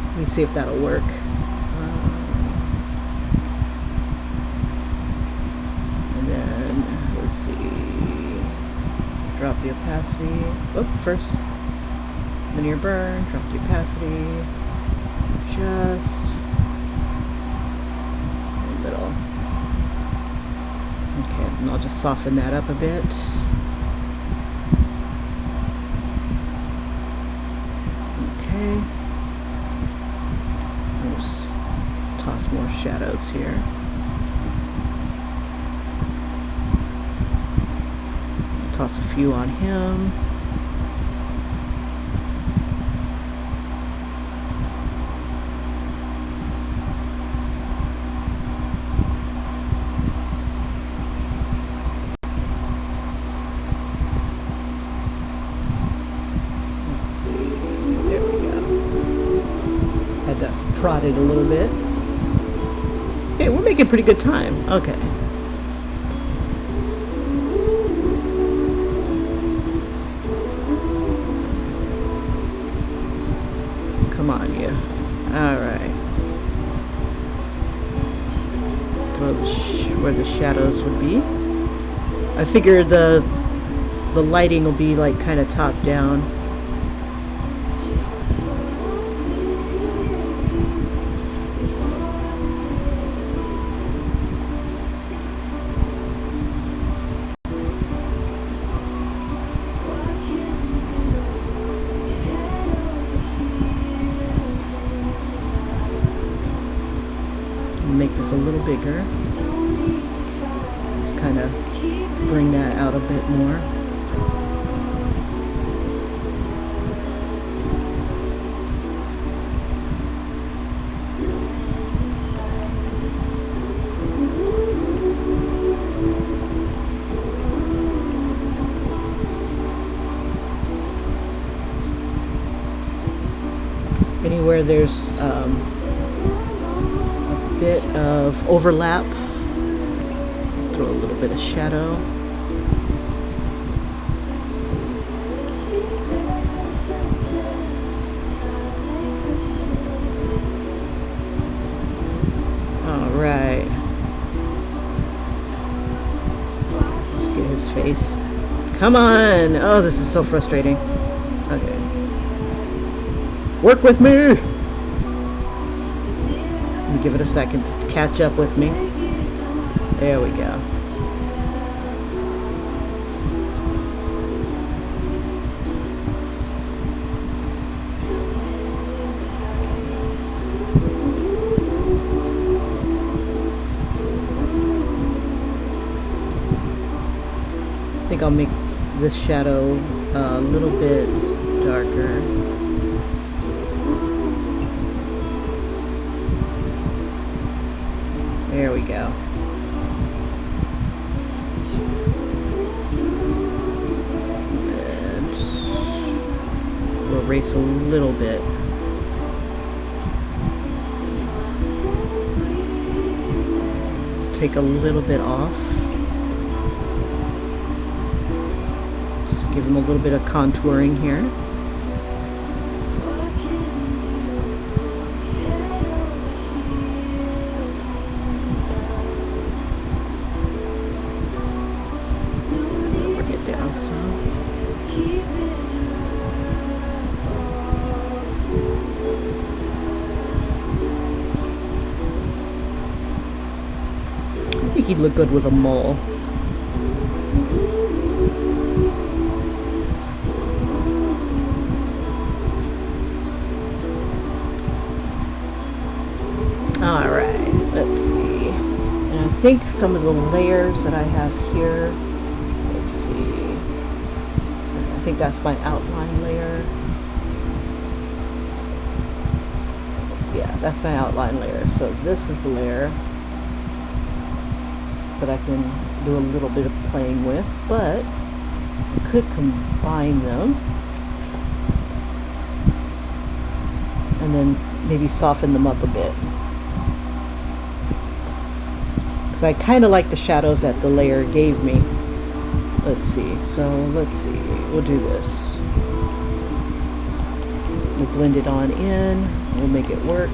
Let me see if that'll work. And then, let's see. Drop the opacity. Oh, first. Linear burn. Drop the opacity. Just. Okay, and I'll just soften that up a bit. Okay. I'll just toss more shadows here. I'll toss a few on him. Prod it a little bit. Okay, we're making pretty good time. Okay. Come on, you. Alright. Where the shadows would be. I figure the lighting will be like kind of top down. Make this a little bigger. Just kind of bring that out a bit more. Anywhere there's a bit of overlap, throw a little bit of shadow. All right, let's get his face. Come on! Oh, this is so frustrating. Okay. Work with me! Let me give it a second to catch up with me. There we go. I think I'll make this shadow a little bit darker. There we go. And we'll erase a little bit. Take a little bit off. Just give him a little bit of contouring here. I think he'd look good with a mole. Alright, let's see. And I think some of the layers that I have here, let's see. I think that's my outline layer. Yeah, that's my outline layer. So this is the layer that I can do a little bit of playing with, but I could combine them and then maybe soften them up a bit, because I kind of like the shadows that the layer gave me. Let's see, we'll do this. We'll blend it on in, we'll make it work.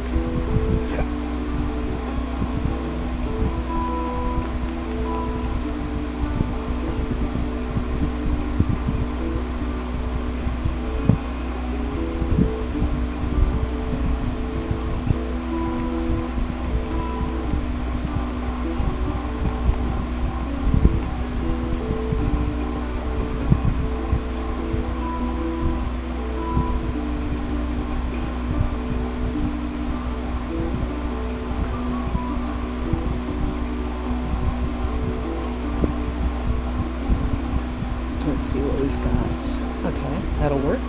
Let's see what we've got. Okay, that'll work.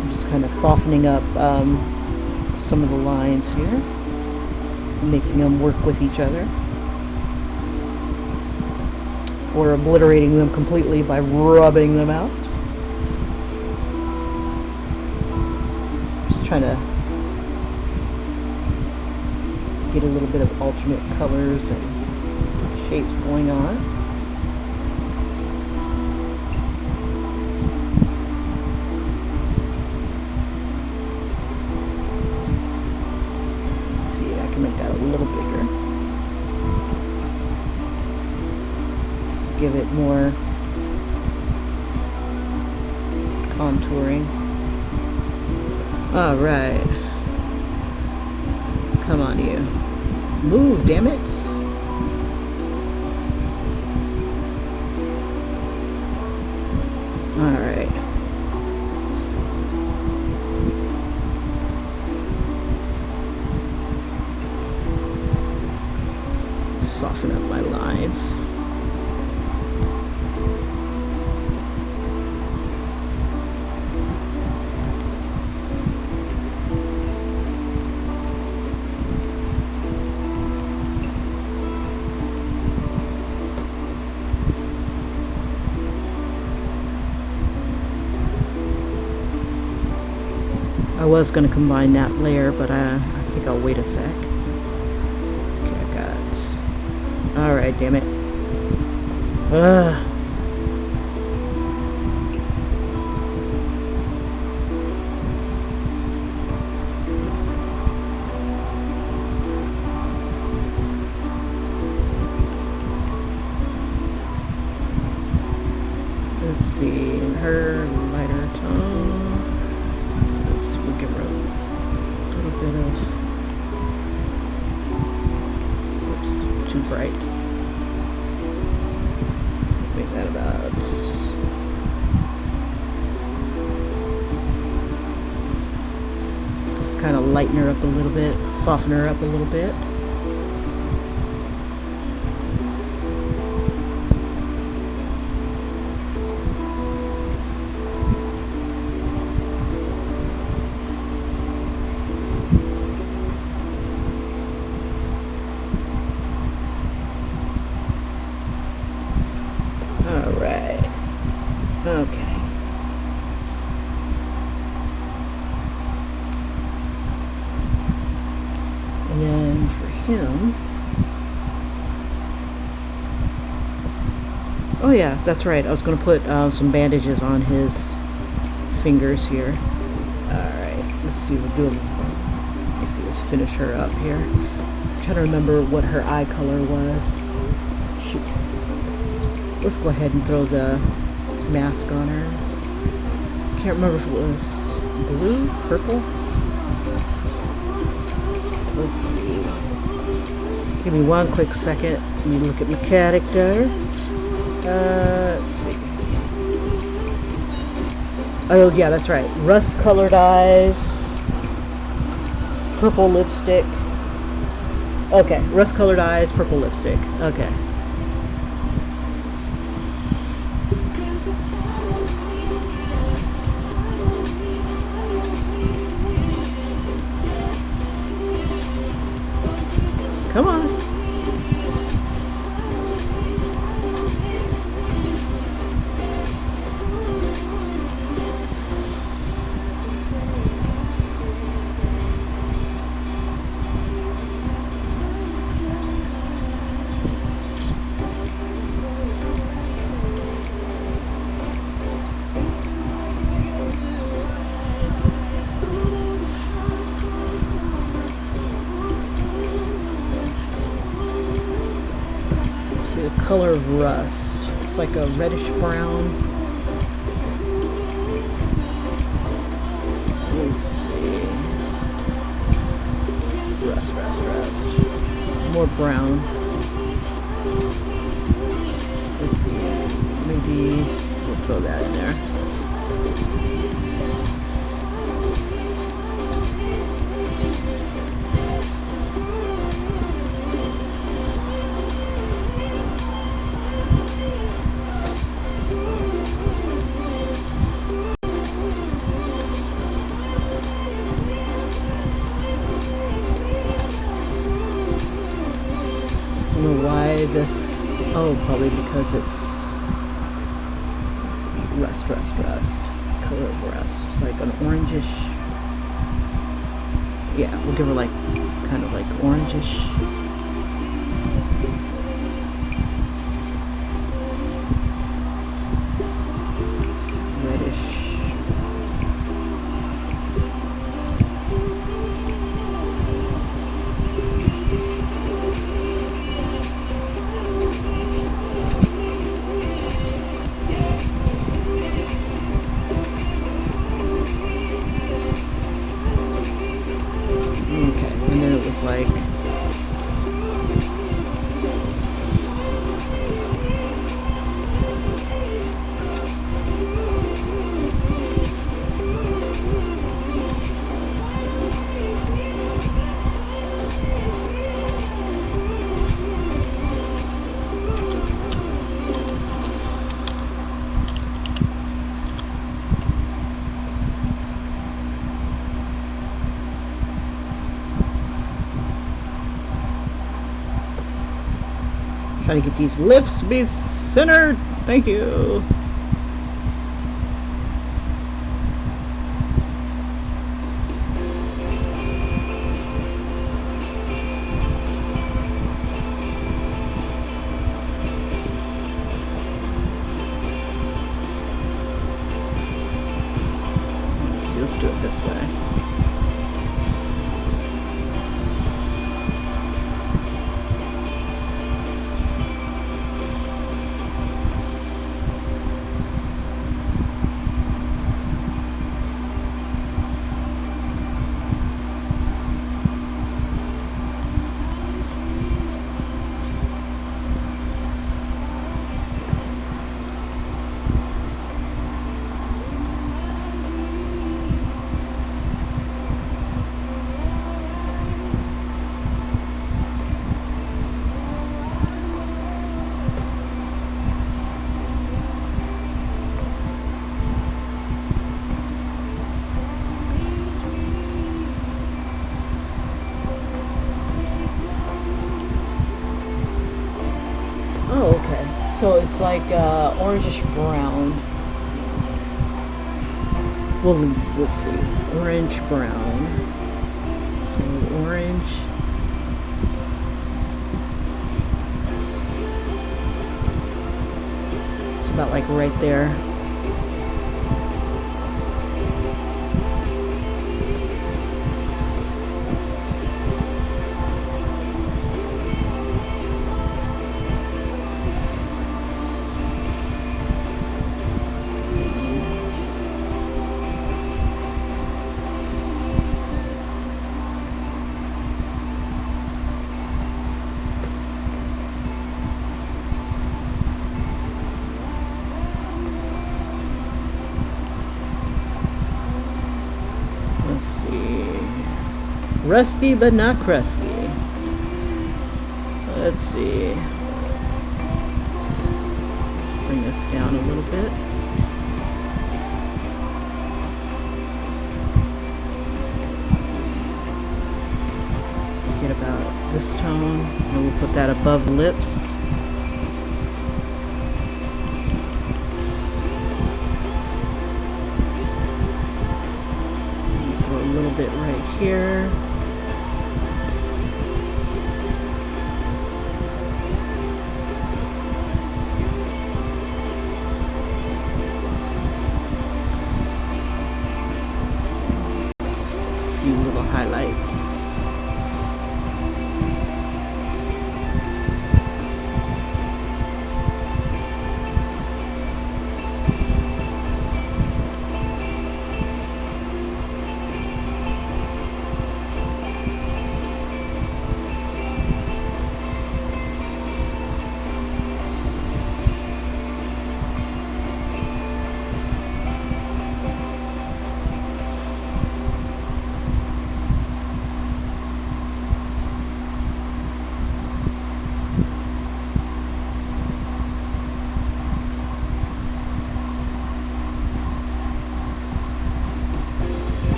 I'm just kind of softening up some of the lines here, making them work with each other, or obliterating them completely by rubbing them out. Just trying to get a little bit of alternate colors and shapes going on. Let's see, I can make that a little bigger. Just give it more contouring. All right. Come on, you. Move, damn it. Alright. soften up my lines. I was going to combine that layer, but I think I'll wait a sec. Okay, I got... Alright, damn it. Ugh. Let's see, her lighter tone. We'll give her a little bit of, oops, too bright. Make that about, just kind of lighten her up a little bit, soften her up a little bit. Alright, okay. And then for him, oh yeah, that's right, I was going to put some bandages on his fingers here. Alright, let's see, let's see, let's finish her up here. I'm trying to remember what her eye color was. Shoot. Let's go ahead and throw the mask on her. Can't remember if it was blue, purple. Let's see. Give me one quick second. Let me look at my character. Let's see. Oh yeah, that's right. Rust-colored eyes. Purple lipstick. Okay, rust-colored eyes, purple lipstick. Okay. Come on. The color of rust. It's like a reddish brown. Let's see. Rust. More brown. Let's see. Maybe we'll throw that in there. I don't know why this, oh, probably because it's, let's see, rust, color of rust, it's like an orangish, yeah, we'll give her like, kind of like orangish, reddish. Like Trying to get these lips to be centered. Thank you. Let's do it this way. Oh, okay. So it's like orangish brown. Well, let's see. Orange brown. So orange. It's about like right there. Rusty but not crusty. Let's see. Bring this down a little bit. Get about this tone, and we'll put that above the lips. Throw a little bit right here. Little highlights.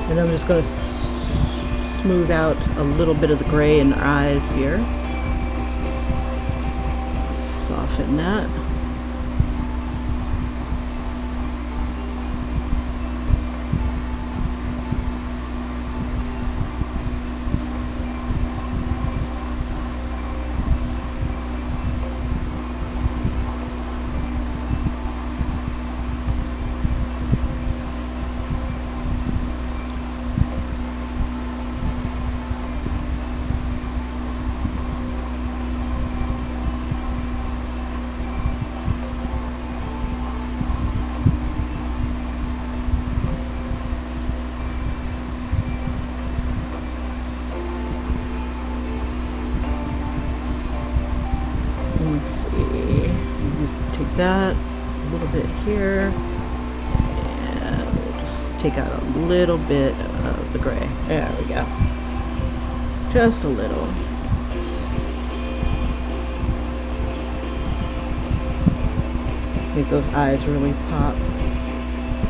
And I'm just going to smooth out a little bit of the gray in our eyes here. Soften that. Let's see, take that a little bit here, and we'll just take out a little bit of the gray. There we go. Just a little. Make those eyes really pop.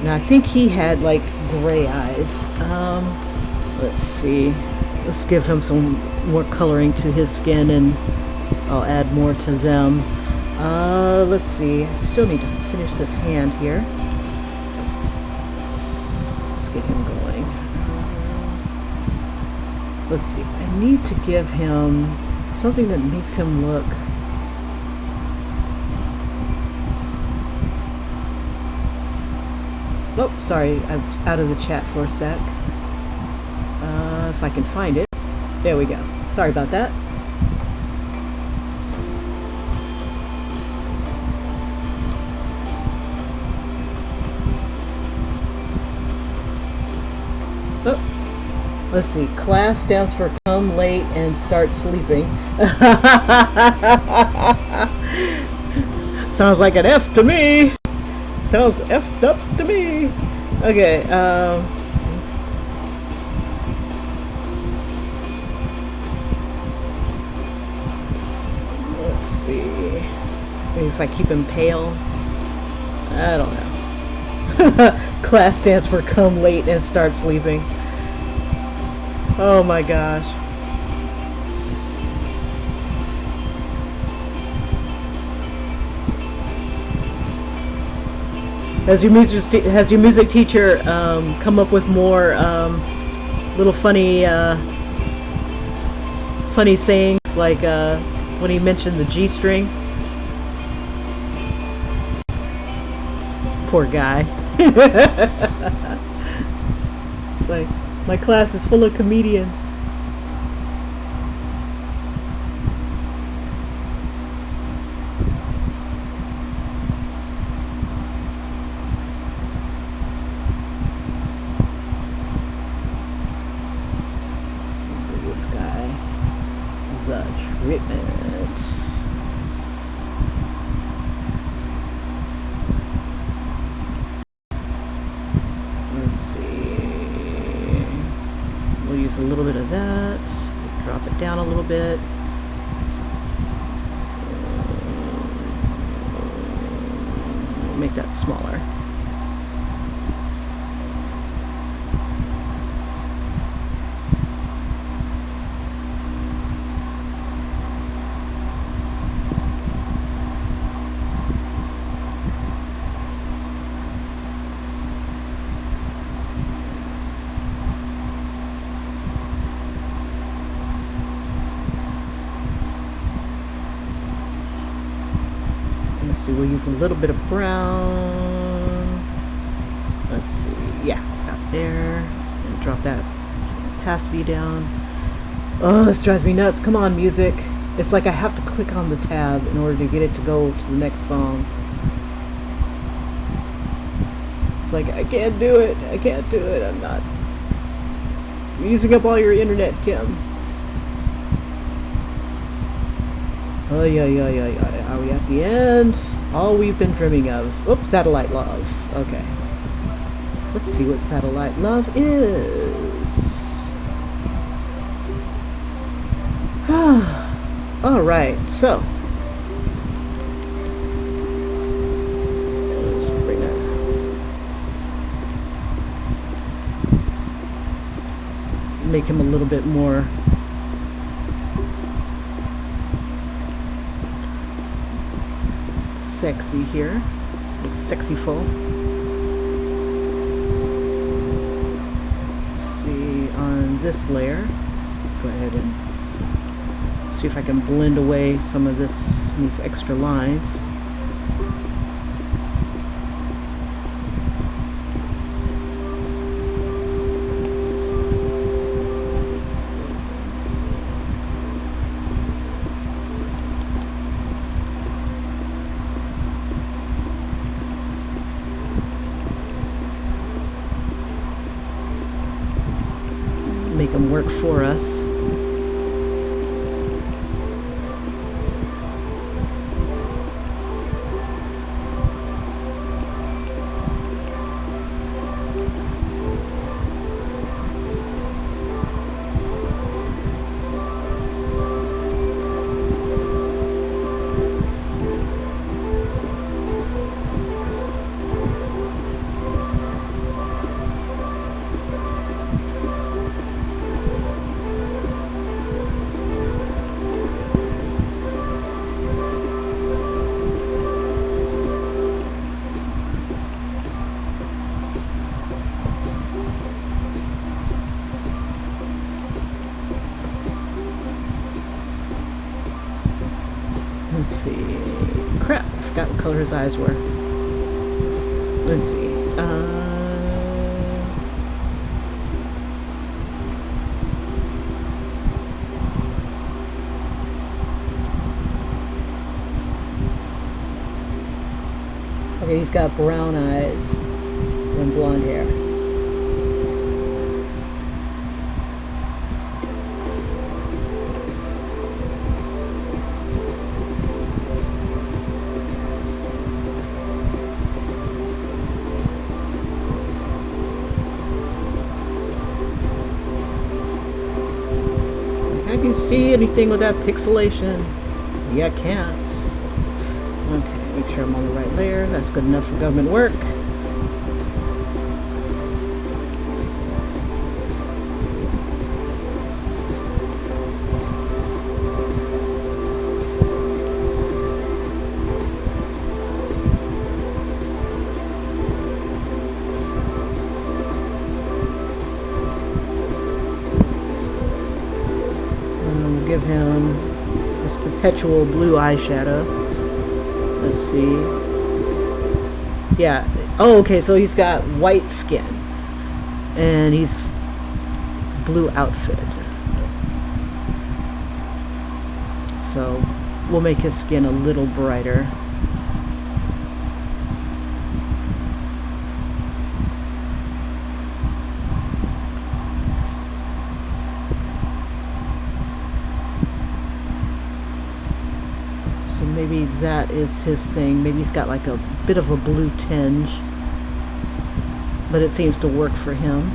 Now I think he had like gray eyes. Let's see. Let's give him some more coloring to his skin, and I'll add more to them. Let's see. I still need to finish this hand here. Let's get him going. Let's see. I need to give him something that makes him look oh, sorry, I was out of the chat for a sec. If I can find it. There we go. Sorry about that. Oh, let's see. Class stands for come late and start sleeping. Sounds like an F to me. Sounds effed up to me. Okay, let's see. Maybe if I keep him pale. I don't know. Class stands for come late and start sleeping. Oh my gosh. Has your music teacher come up with more little funny sayings, like when he mentioned the G string? Poor guy. It's like, my class is full of comedians. The treatment. Let's see. We'll use a little bit of that. Drop it down a little bit. Make that smaller. We'll use a little bit of brown. Let's see. Yeah, about there. And drop that opacity down. Oh, this drives me nuts. Come on, music. It's like I have to click on the tab in order to get it to go to the next song. It's like, I can't do it. I can't do it. I'm not using up all your internet, Kim. Oh, yeah. Are we at the end? All we've been dreaming of. Oops, satellite love. Okay. Let's see what satellite love is. Alright, so. Let's bring that. Make him a little bit more sexy here. Sexyful. Let's see, on this layer, go ahead and see if I can blend away some of these extra lines. Make them work for us. forgot what color his eyes were. Let's see. Okay, he's got brown eyes and blonde hair. I can see anything with that pixelation. Yeah, I can't. Okay, make sure I'm on the right layer. That's good enough for government work. Give him this perpetual blue eyeshadow. Let's see. Yeah. Oh, okay. So he's got white skin, and he's blue outfit. So we'll make his skin a little brighter. Maybe that is his thing. Maybe he's got like a bit of a blue tinge, but it seems to work for him.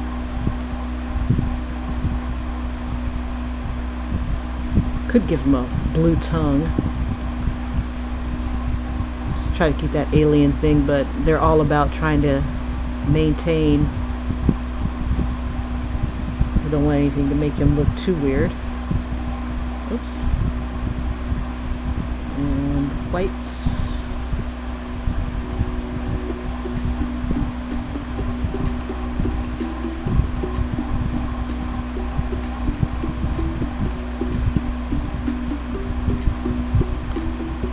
Could give him a blue tongue. Just try to keep that alien thing, but they're all about trying to maintain. We don't want anything to make him look too weird. Oops. And white.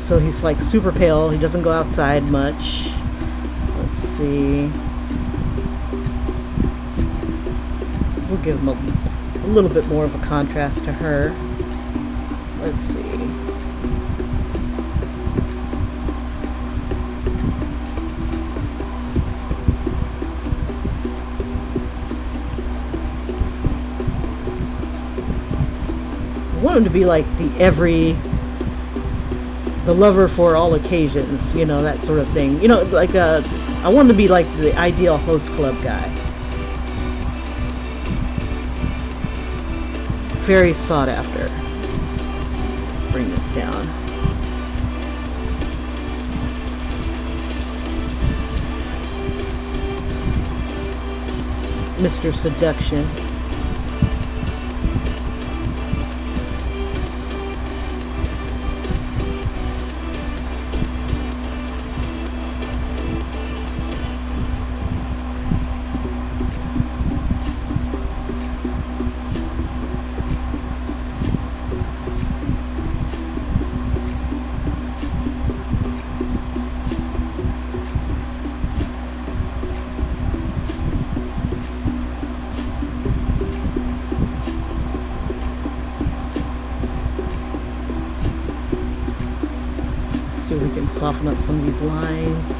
So he's like super pale. He doesn't go outside much. Let's see. We'll give him a little bit more of a contrast to her. Let's see. I want him to be like the lover for all occasions, you know, that sort of thing. You know, like I want him to be like the ideal host club guy. Very sought after. Bring this down. Mr. Seduction. See if we can soften up some of these lines.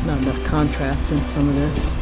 Not enough contrast in some of this.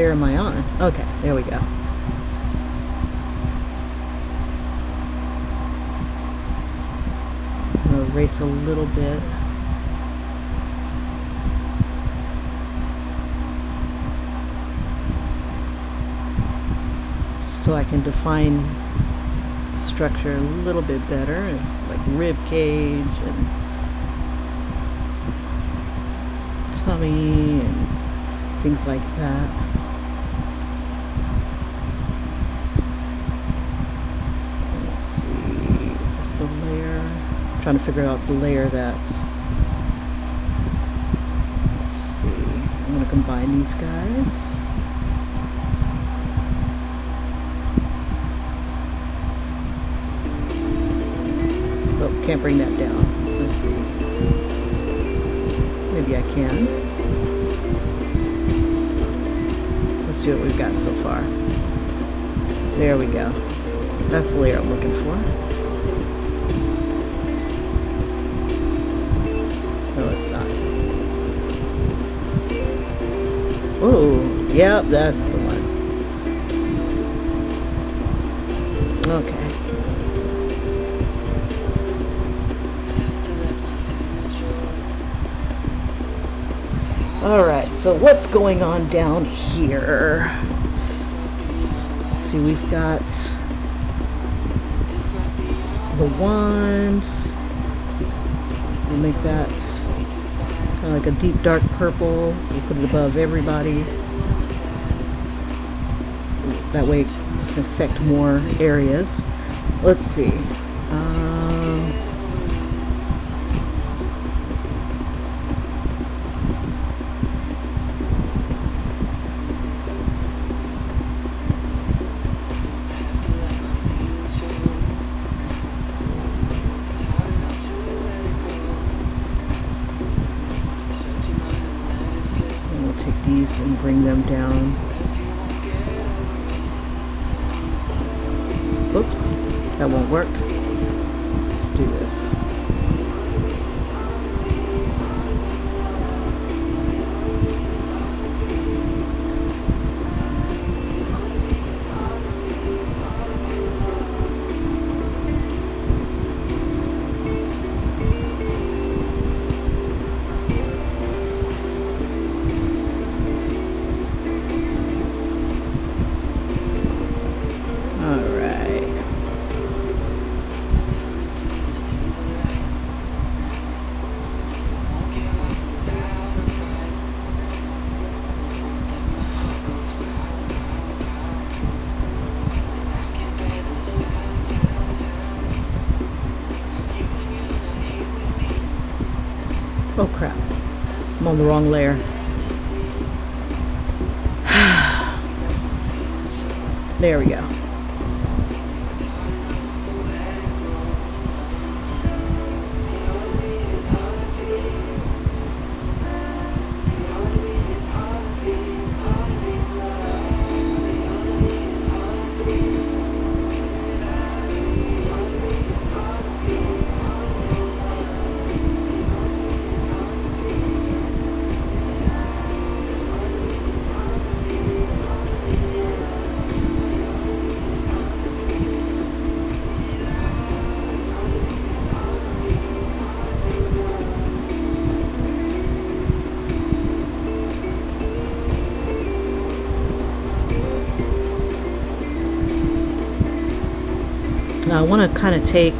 layer am I on? Okay, there we go. I'm going to erase a little bit. So I can define the structure a little bit better, like rib cage and tummy and things like that. Let's see, is this the layer? I'm trying to figure out the layer that's... Let's see, I'm going to combine these guys. Oh, can't bring that down. Let's see. Maybe I can. Let's see what we've got so far. There we go. That's the layer I'm looking for. No, it's not. Oh, yep, that's the one. Okay. Alright, so what's going on down here? Let's see, we've got the wands. We'll make that kind of like a deep dark purple. We'll put it above everybody. That way it can affect more areas. Let's see. And bring them down. Oops, that won't work. Let's do this. Oh crap, I'm on the wrong layer. There we go. Now I want to kind of take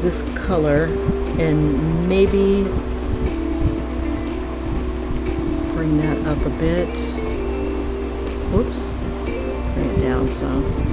this color and maybe bring that up a bit. Whoops, bring it down some.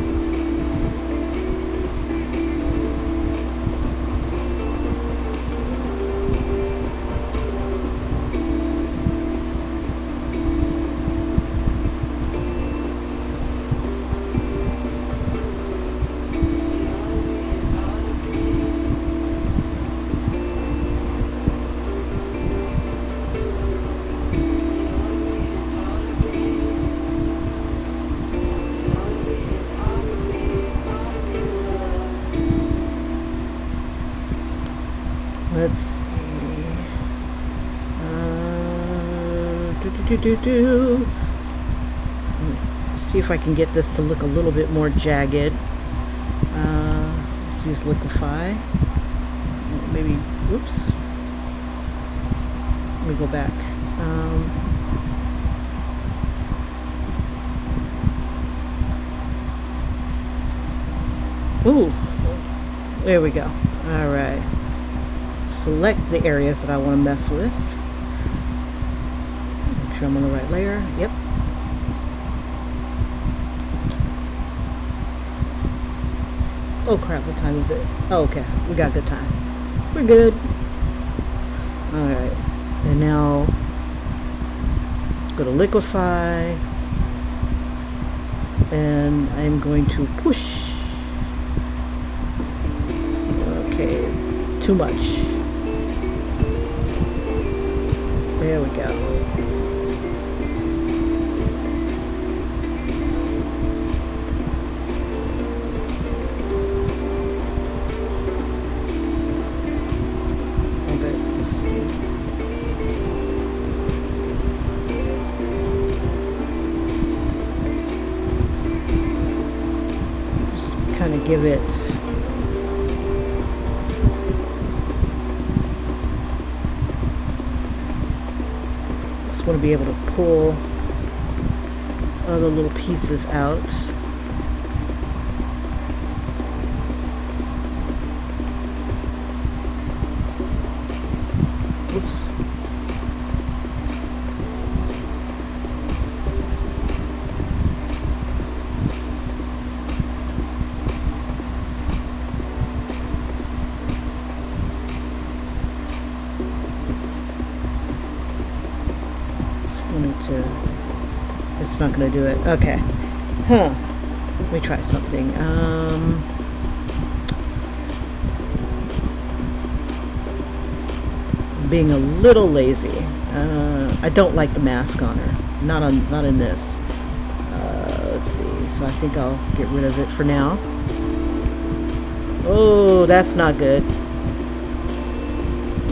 Let's see. see if I can get this to look a little bit more jagged. Let's use liquefy. Maybe, whoops. Let me go back. Ooh, there we go. All right. Select the areas that I want to mess with. Make sure I'm on the right layer. Yep. Oh crap, what time is it? Oh, okay, we got good time. We're good. Alright, and now go to liquefy, and I'm going to push. Okay, too much. There we go. Kind of give it just want to be able to pull other little pieces out. Oops. It's not going to do it. Okay. Huh. Let me try something. Being a little lazy. I don't like the mask on her. Not in this. Let's see. So I think I'll get rid of it for now. Oh, that's not good.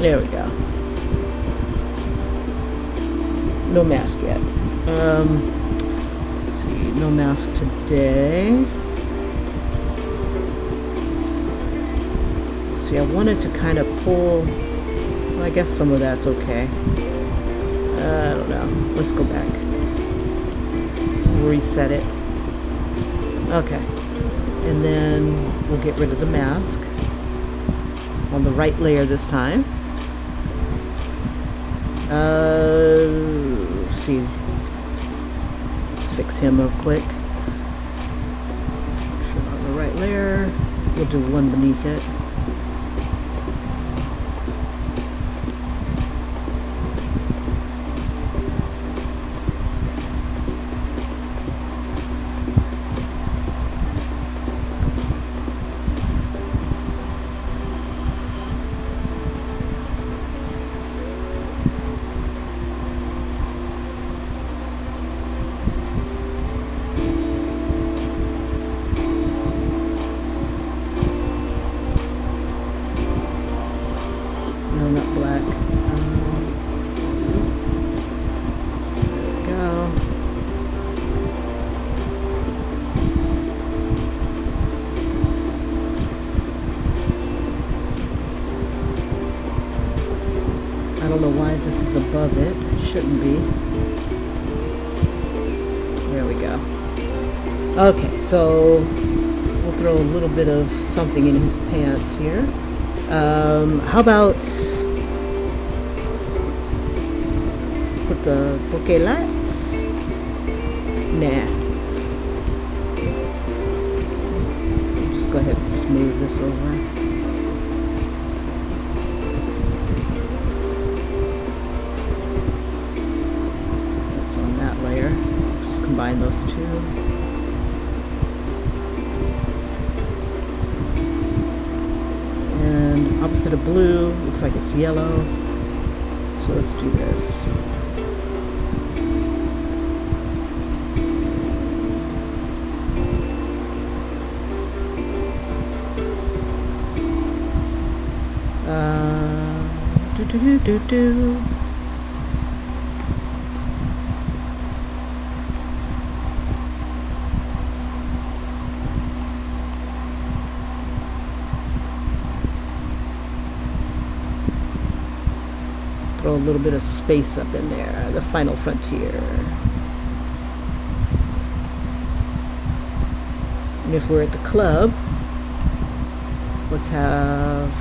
There we go. No mask yet. Let's see, no mask today. See, I wanted to kind of pull, well, I guess some of that's okay. I don't know. Let's go back. Reset it. Okay. And then we'll get rid of the mask on the right layer this time. Let's see. Let's fix him real quick. Make sure on the right layer. We'll do one beneath it. No, not black. There we go. I don't know why this is above it. It shouldn't be. There we go. Okay, so we'll throw a little bit of something in his pants here. How about put the bouquet lights? Nah. Just go ahead and smooth this over. That's on that layer. Just combine those two. Opposite of blue, looks like it's yellow. So let's do this. Do. throw a little bit of space up in there. The final frontier. And if we're at the club, let's have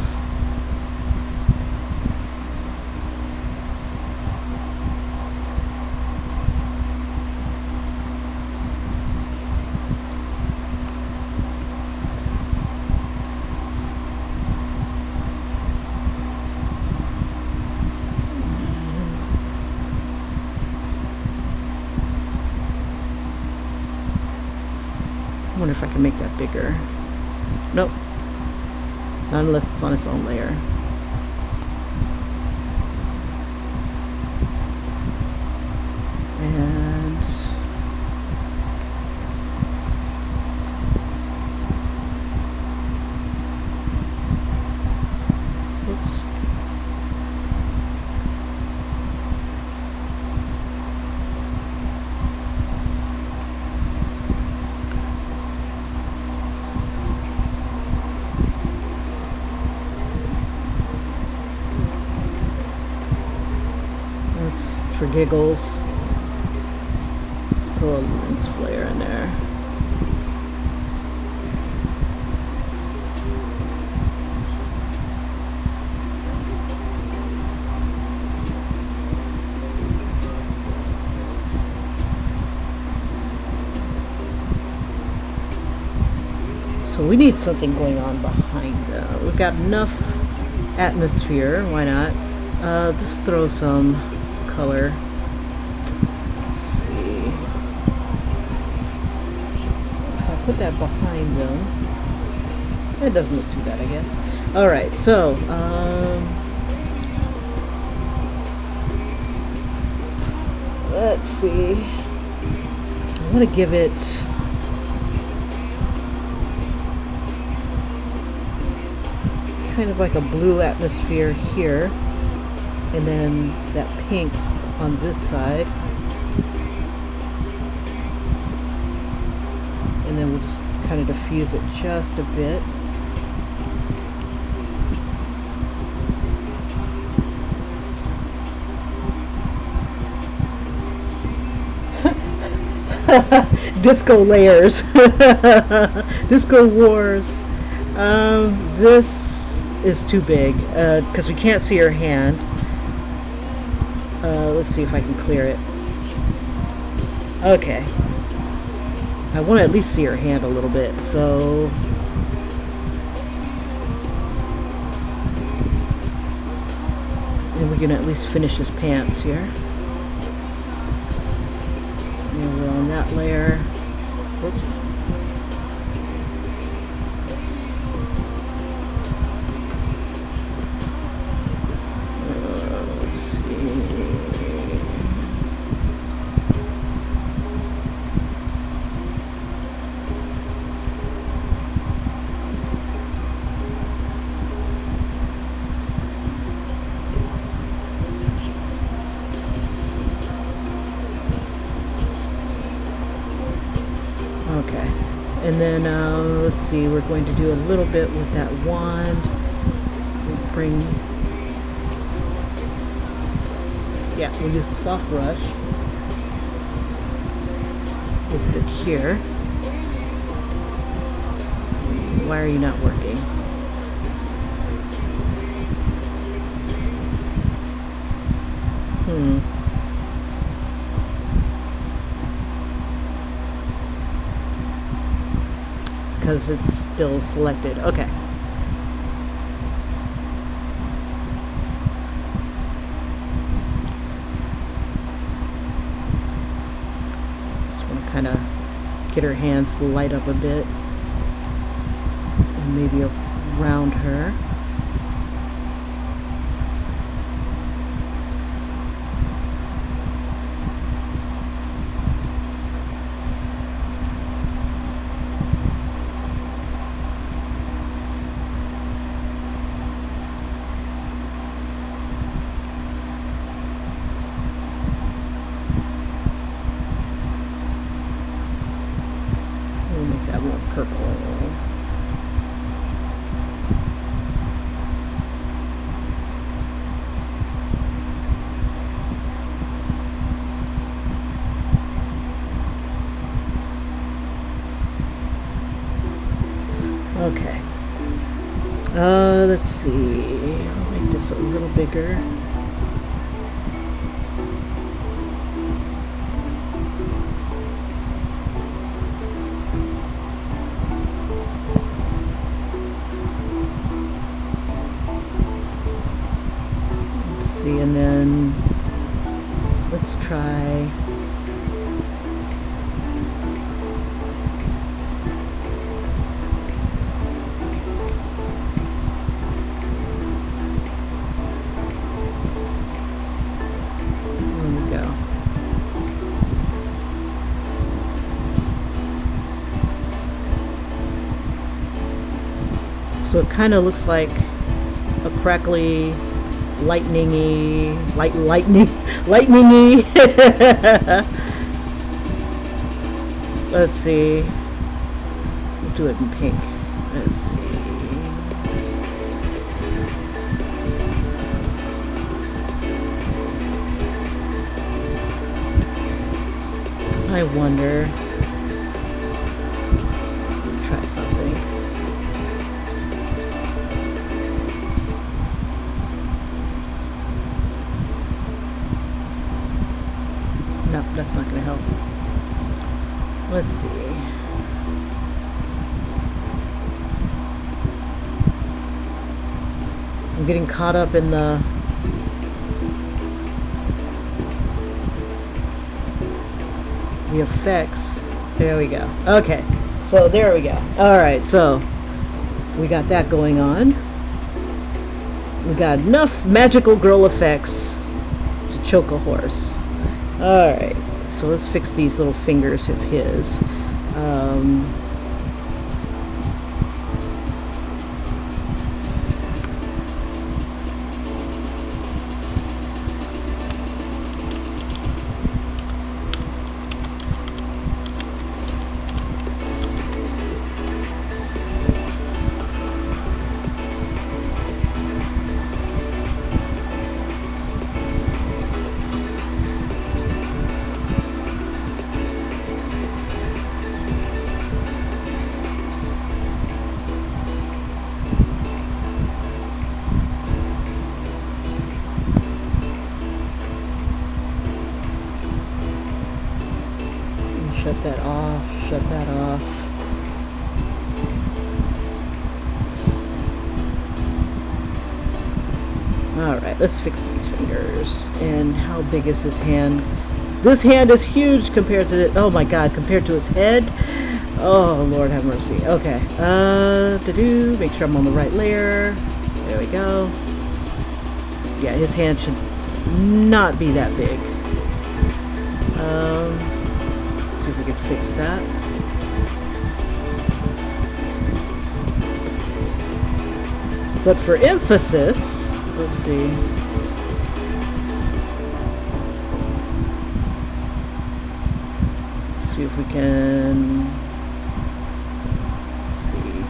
I wonder if I can make that bigger. Nope. Not unless it's on its own layer. And oops. For giggles, throw a lens flare in there. So we need something going on behind them. We've got enough atmosphere, why not? Let's throw some color. Let's see. If I put that behind them, it doesn't look too bad, I guess. Alright, so let's see. I want to give it kind of like a blue atmosphere here, and then that pink on this side, and then we'll just kind of diffuse it just a bit. Disco layers. Disco wars. This is too big because we can't see her hand. Let's see if I can clear it. Okay. I want to at least see her hand a little bit, so and we can at least finish his pants here. And we're on that layer. Whoops. Okay, and then let's see, we're going to do a little bit with that wand. We'll bring, yeah, we'll use the soft brush. We'll put it here. Why are you not working? Because it's still selected. Okay. Just want to kind of get her hands to light up a bit, and maybe around her. Purple. Okay. Let's see. I'll make this a little bigger. Let's see, and then let's try. So it kind of looks like a crackly, lightningy. Let's see. We'll do it in pink. Let's see. I wonder. Try something. No, that's not going to help. Let's see. I'm getting caught up in the effects. There we go. Okay, so there we go. Alright, so we got that going on. We got enough magical girl effects to choke a horse. Alright, so let's fix these little fingers of his. Shut that off, shut that off. Alright, let's fix these fingers. And how big is his hand? This hand is huge compared to the, oh my god, compared to his head. Oh, Lord have mercy. Okay, make sure I'm on the right layer. There we go. Yeah, his hand should not be that big. See if we can fix that. But for emphasis, let's see. Let's see if we can see.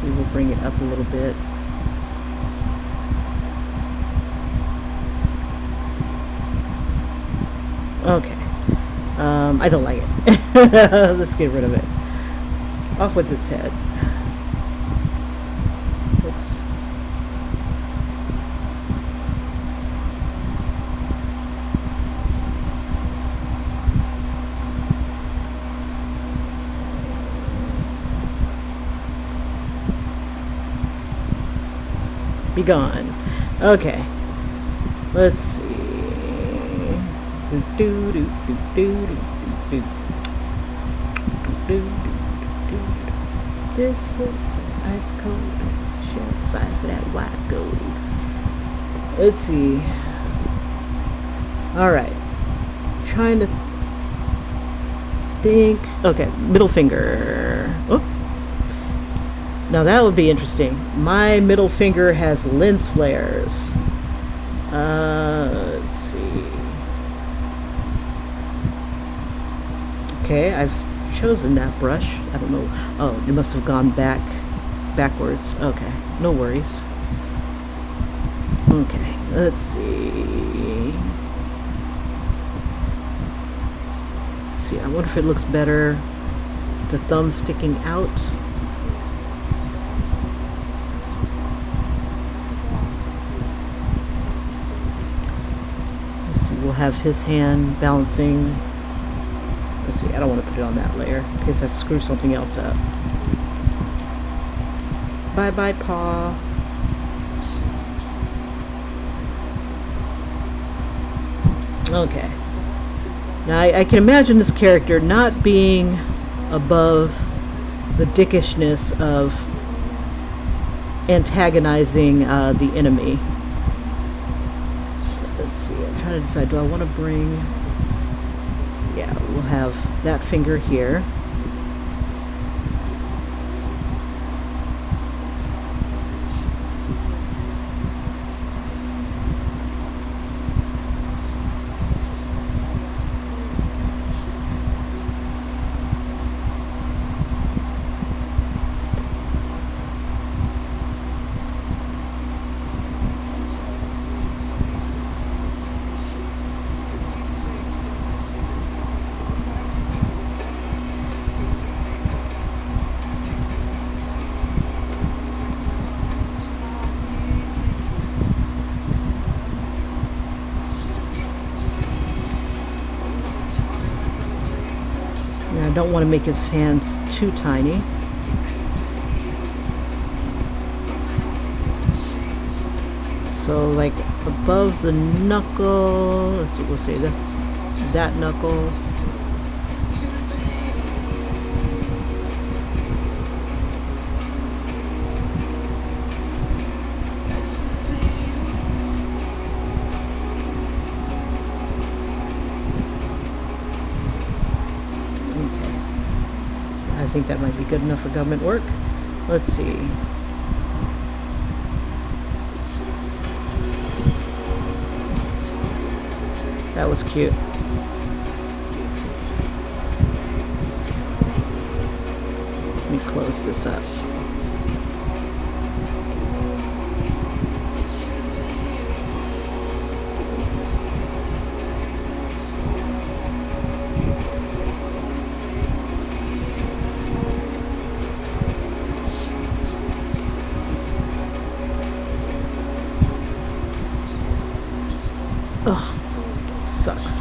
We'll bring it up a little bit. Okay. I don't like it. Let's get rid of it. Off with its head. Oops. Be gone. Okay. Let's see. This looks ice cold. She'll fight for that white gold. Let's see. Alright. Trying to think. Okay, middle finger. Oh. Now that would be interesting. My middle finger has lens flares. Let's see. Okay, I've chosen that brush. I don't know. Oh, it must have gone backwards. Okay, no worries. Okay, let's see. I wonder if it looks better, the thumb sticking out. Let's see, we'll have his hand balancing. Let's see, I don't want to put it on that layer in case I screw something else up. Bye bye, paw. Okay. Now I can imagine this character not being above the dickishness of antagonizing the enemy. Let's see, I'm trying to decide, do I want to bring... Yeah, we'll have that finger here. I don't want to make his hands too tiny. So like above the knuckle, let's see, we'll say this, that knuckle. I think that might be good enough for government work. Let's see. That was cute. Let me close this up. Ugh, sucks.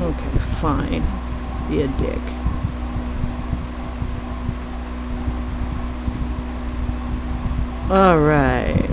Okay, fine. Be a dick. Alright.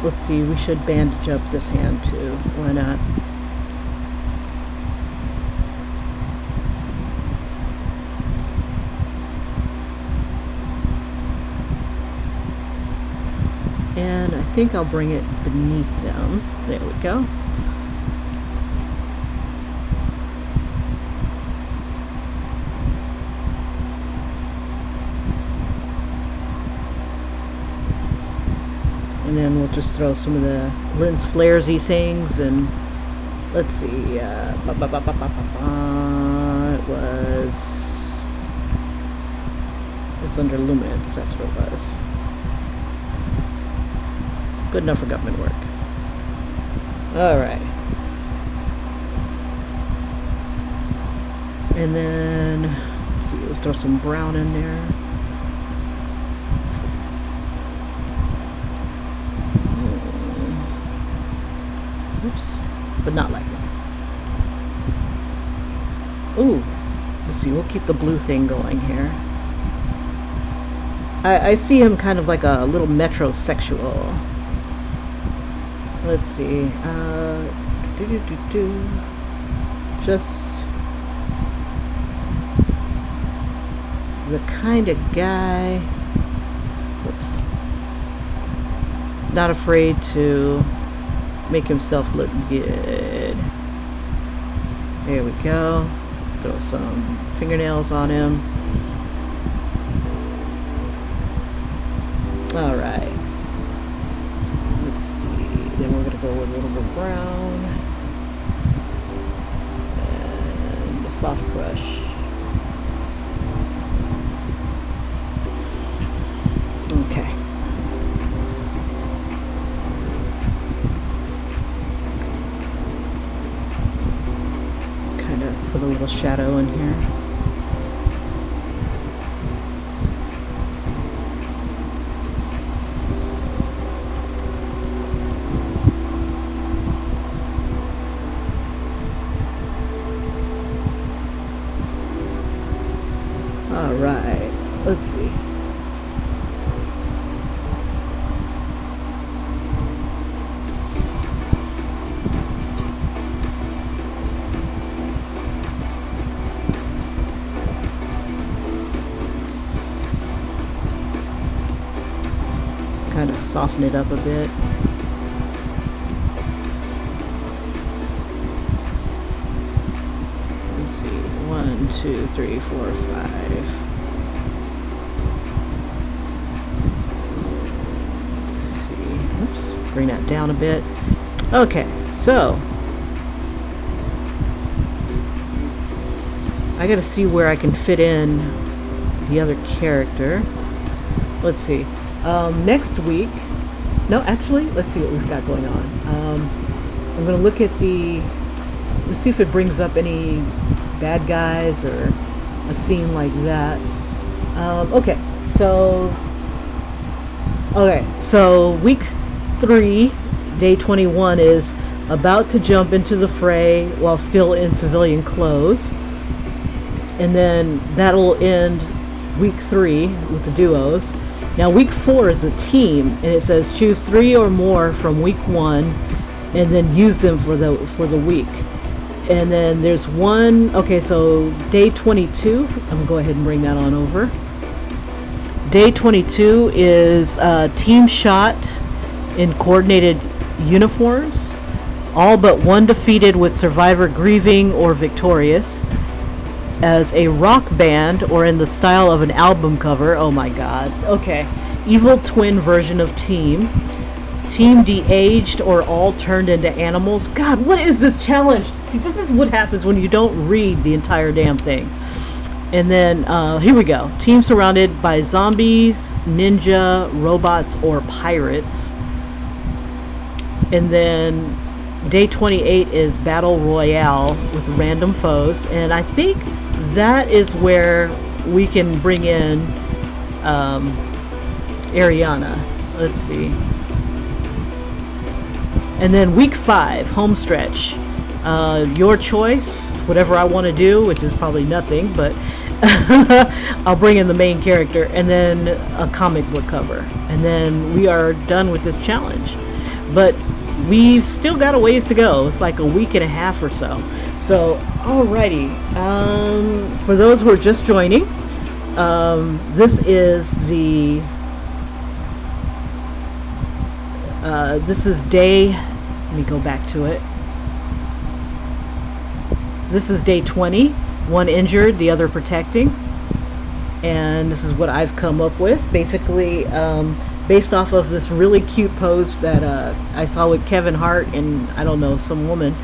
Let's see, we should bandage up this hand too. Why not? And I think I'll bring it beneath them. There we go. And then we'll just throw some of the lens flares-y things, and let's see, it was, it's under luminance, that's what it was. Good enough for government work. Alright. And then, let's see, we'll throw some brown in there. Oops, but not like that. Ooh, let's see, we'll keep the blue thing going here. I see him kind of like a little metrosexual. Let's see, just the kind of guy, whoops, not afraid to make himself look good. There we go. Throw some fingernails on him. Alright. Let's see. Then we're going to go with a little bit brown. And a soft brush. Okay. Kind of put a little shadow in here. Alright, let's see. Kind of soften it up a bit. Let's see, 1, 2, 3, 4, 5. Let's see, oops, bring that down a bit. Okay, so I gotta see where I can fit in the other character. Let's see. Next week, no, actually, let's see what we've got going on. I'm going to look at let's see if it brings up any bad guys or a scene like that. Okay, so week 3, day 21 is about to jump into the fray while still in civilian clothes. And then that'll end week 3 with the duos. Now week 4 is a team, and it says choose 3 or more from week 1 and then use them for the week. And then there's one, okay, so day 22, I'm gonna go ahead and bring that on over. Day 22 is team shot in coordinated uniforms, all but one defeated with survivor grieving or victorious, as a rock band or in the style of an album cover. Oh my god. Okay. Evil twin version of team de-aged or all turned into animals. God, what is this challenge? See, this is what happens when you don't read the entire damn thing. And then here we go. Team surrounded by zombies, ninja, robots, or pirates. And then day 28 is battle royale with random foes, and I think that is where we can bring in Ariana. Let's see. And then week 5, home stretch. Your choice, whatever I want to do, which is probably nothing, but I'll bring in the main character, and then a comic book cover. And then we are done with this challenge. But we've still got a ways to go. It's like a week and a half or so. So, alrighty. For those who are just joining, this is the this is day. Let me go back to it. This is day 20. One injured, the other protecting, and this is what I've come up with. Basically, based off of this really cute pose that I saw with Kevin Hart and I don't know, some woman.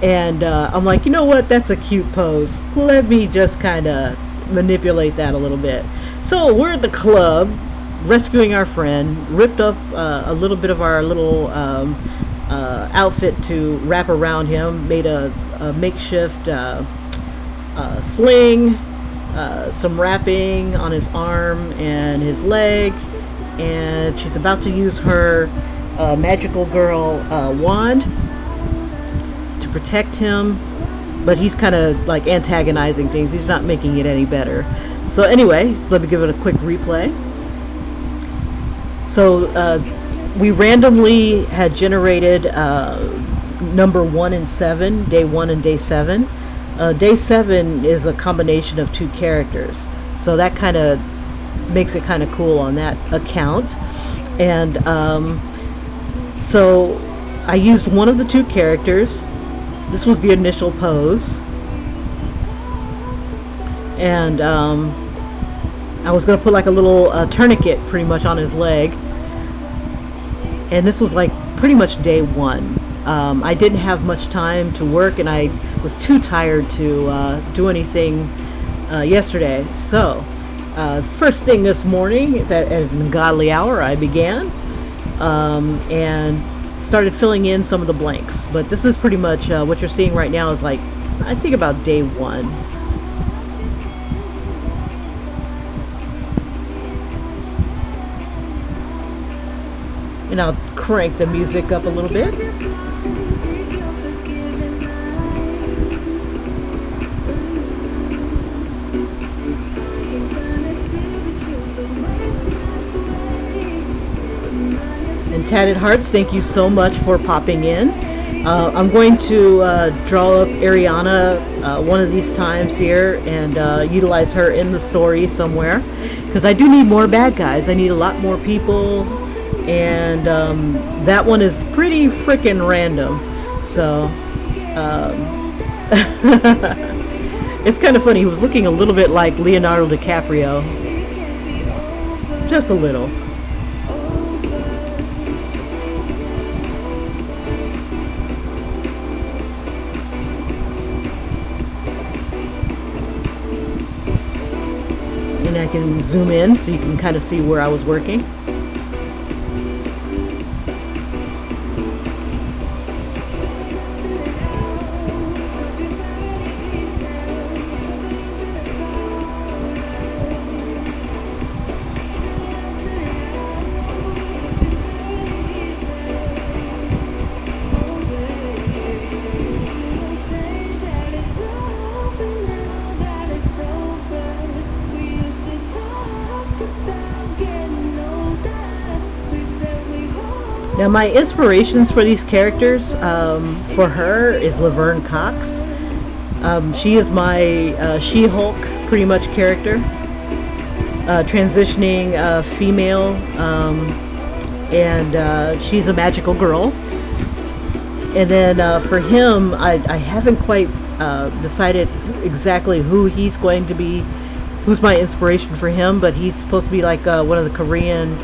And I'm like, you know what, that's a cute pose. Let me just kind of manipulate that a little bit. So we're at the club, rescuing our friend, ripped up a little bit of our little outfit to wrap around him, made a makeshift sling, some wrapping on his arm and his leg, and she's about to use her magical girl wand to protect him, but he's kind of like antagonizing things. He's not making it any better. So anyway, let me give it a quick replay. So we randomly had generated number 1 and 7, day 1 and day 7. Day 7 is a combination of 2 characters, so that kind of makes it kind of cool on that account. And so I used one of the 2 characters, This was the initial pose. And I was going to put like a little tourniquet pretty much on his leg. And this was like pretty much day one. I didn't have much time to work, and I was too tired to do anything yesterday. So first thing this morning, at an ungodly hour, I began and started filling in some of the blanks. But this is pretty much what you're seeing right now is like, I think about day one. And I'll crank the music up a little bit. And Tatted Hearts, thank you so much for popping in. I'm going to draw up Ariana one of these times here and utilize her in the story somewhere, because I do need more bad guys. I need a lot more people, and that one is pretty freaking random. So it's kind of funny. He was looking a little bit like Leonardo DiCaprio, just a little. And I can zoom in so you can kind of see where I was working. Now my inspirations for these characters, for her, is Laverne Cox. She is my She-Hulk pretty much character, transitioning female, and she's a magical girl. And then for him, I haven't quite decided exactly who he's going to be, who's my inspiration for him, but he's supposed to be like one of the Korean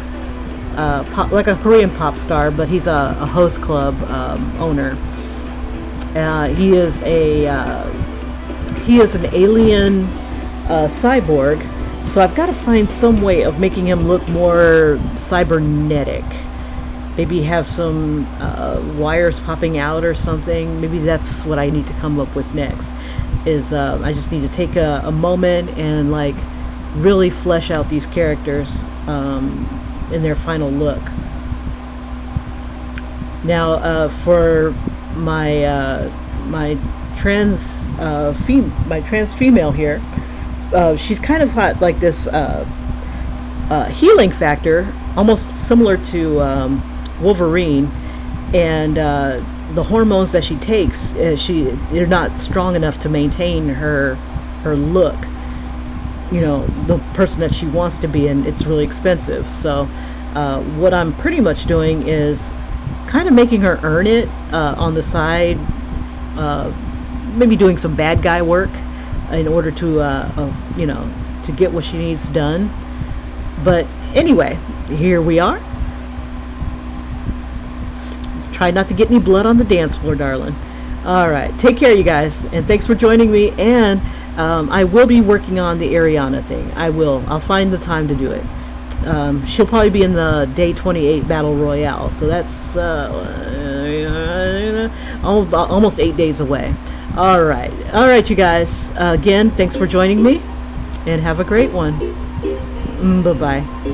like a Korean pop star, but he's a host club owner. He is an alien cyborg, so I've got to find some way of making him look more cybernetic. Maybe have some wires popping out or something. Maybe that's what I need to come up with next. Is I just need to take a moment and like really flesh out these characters in their final look. Now for my my trans female here, she's kind of got like this healing factor, almost similar to Wolverine, and the hormones that she takes, they're not strong enough to maintain her look, you know, the person that she wants to be, and it's really expensive. So what I'm pretty much doing is kind of making her earn it on the side, maybe doing some bad guy work in order to you know, to get what she needs done. But anyway, here we are. Just try not to get any blood on the dance floor, darling. All right, take care, you guys, and thanks for joining me. And I will be working on the Ariana thing. I'll find the time to do it. She'll probably be in the day 28 battle royale, so that's almost 8 days away. All right, you guys. Again, thanks for joining me, and have a great one. Bye bye.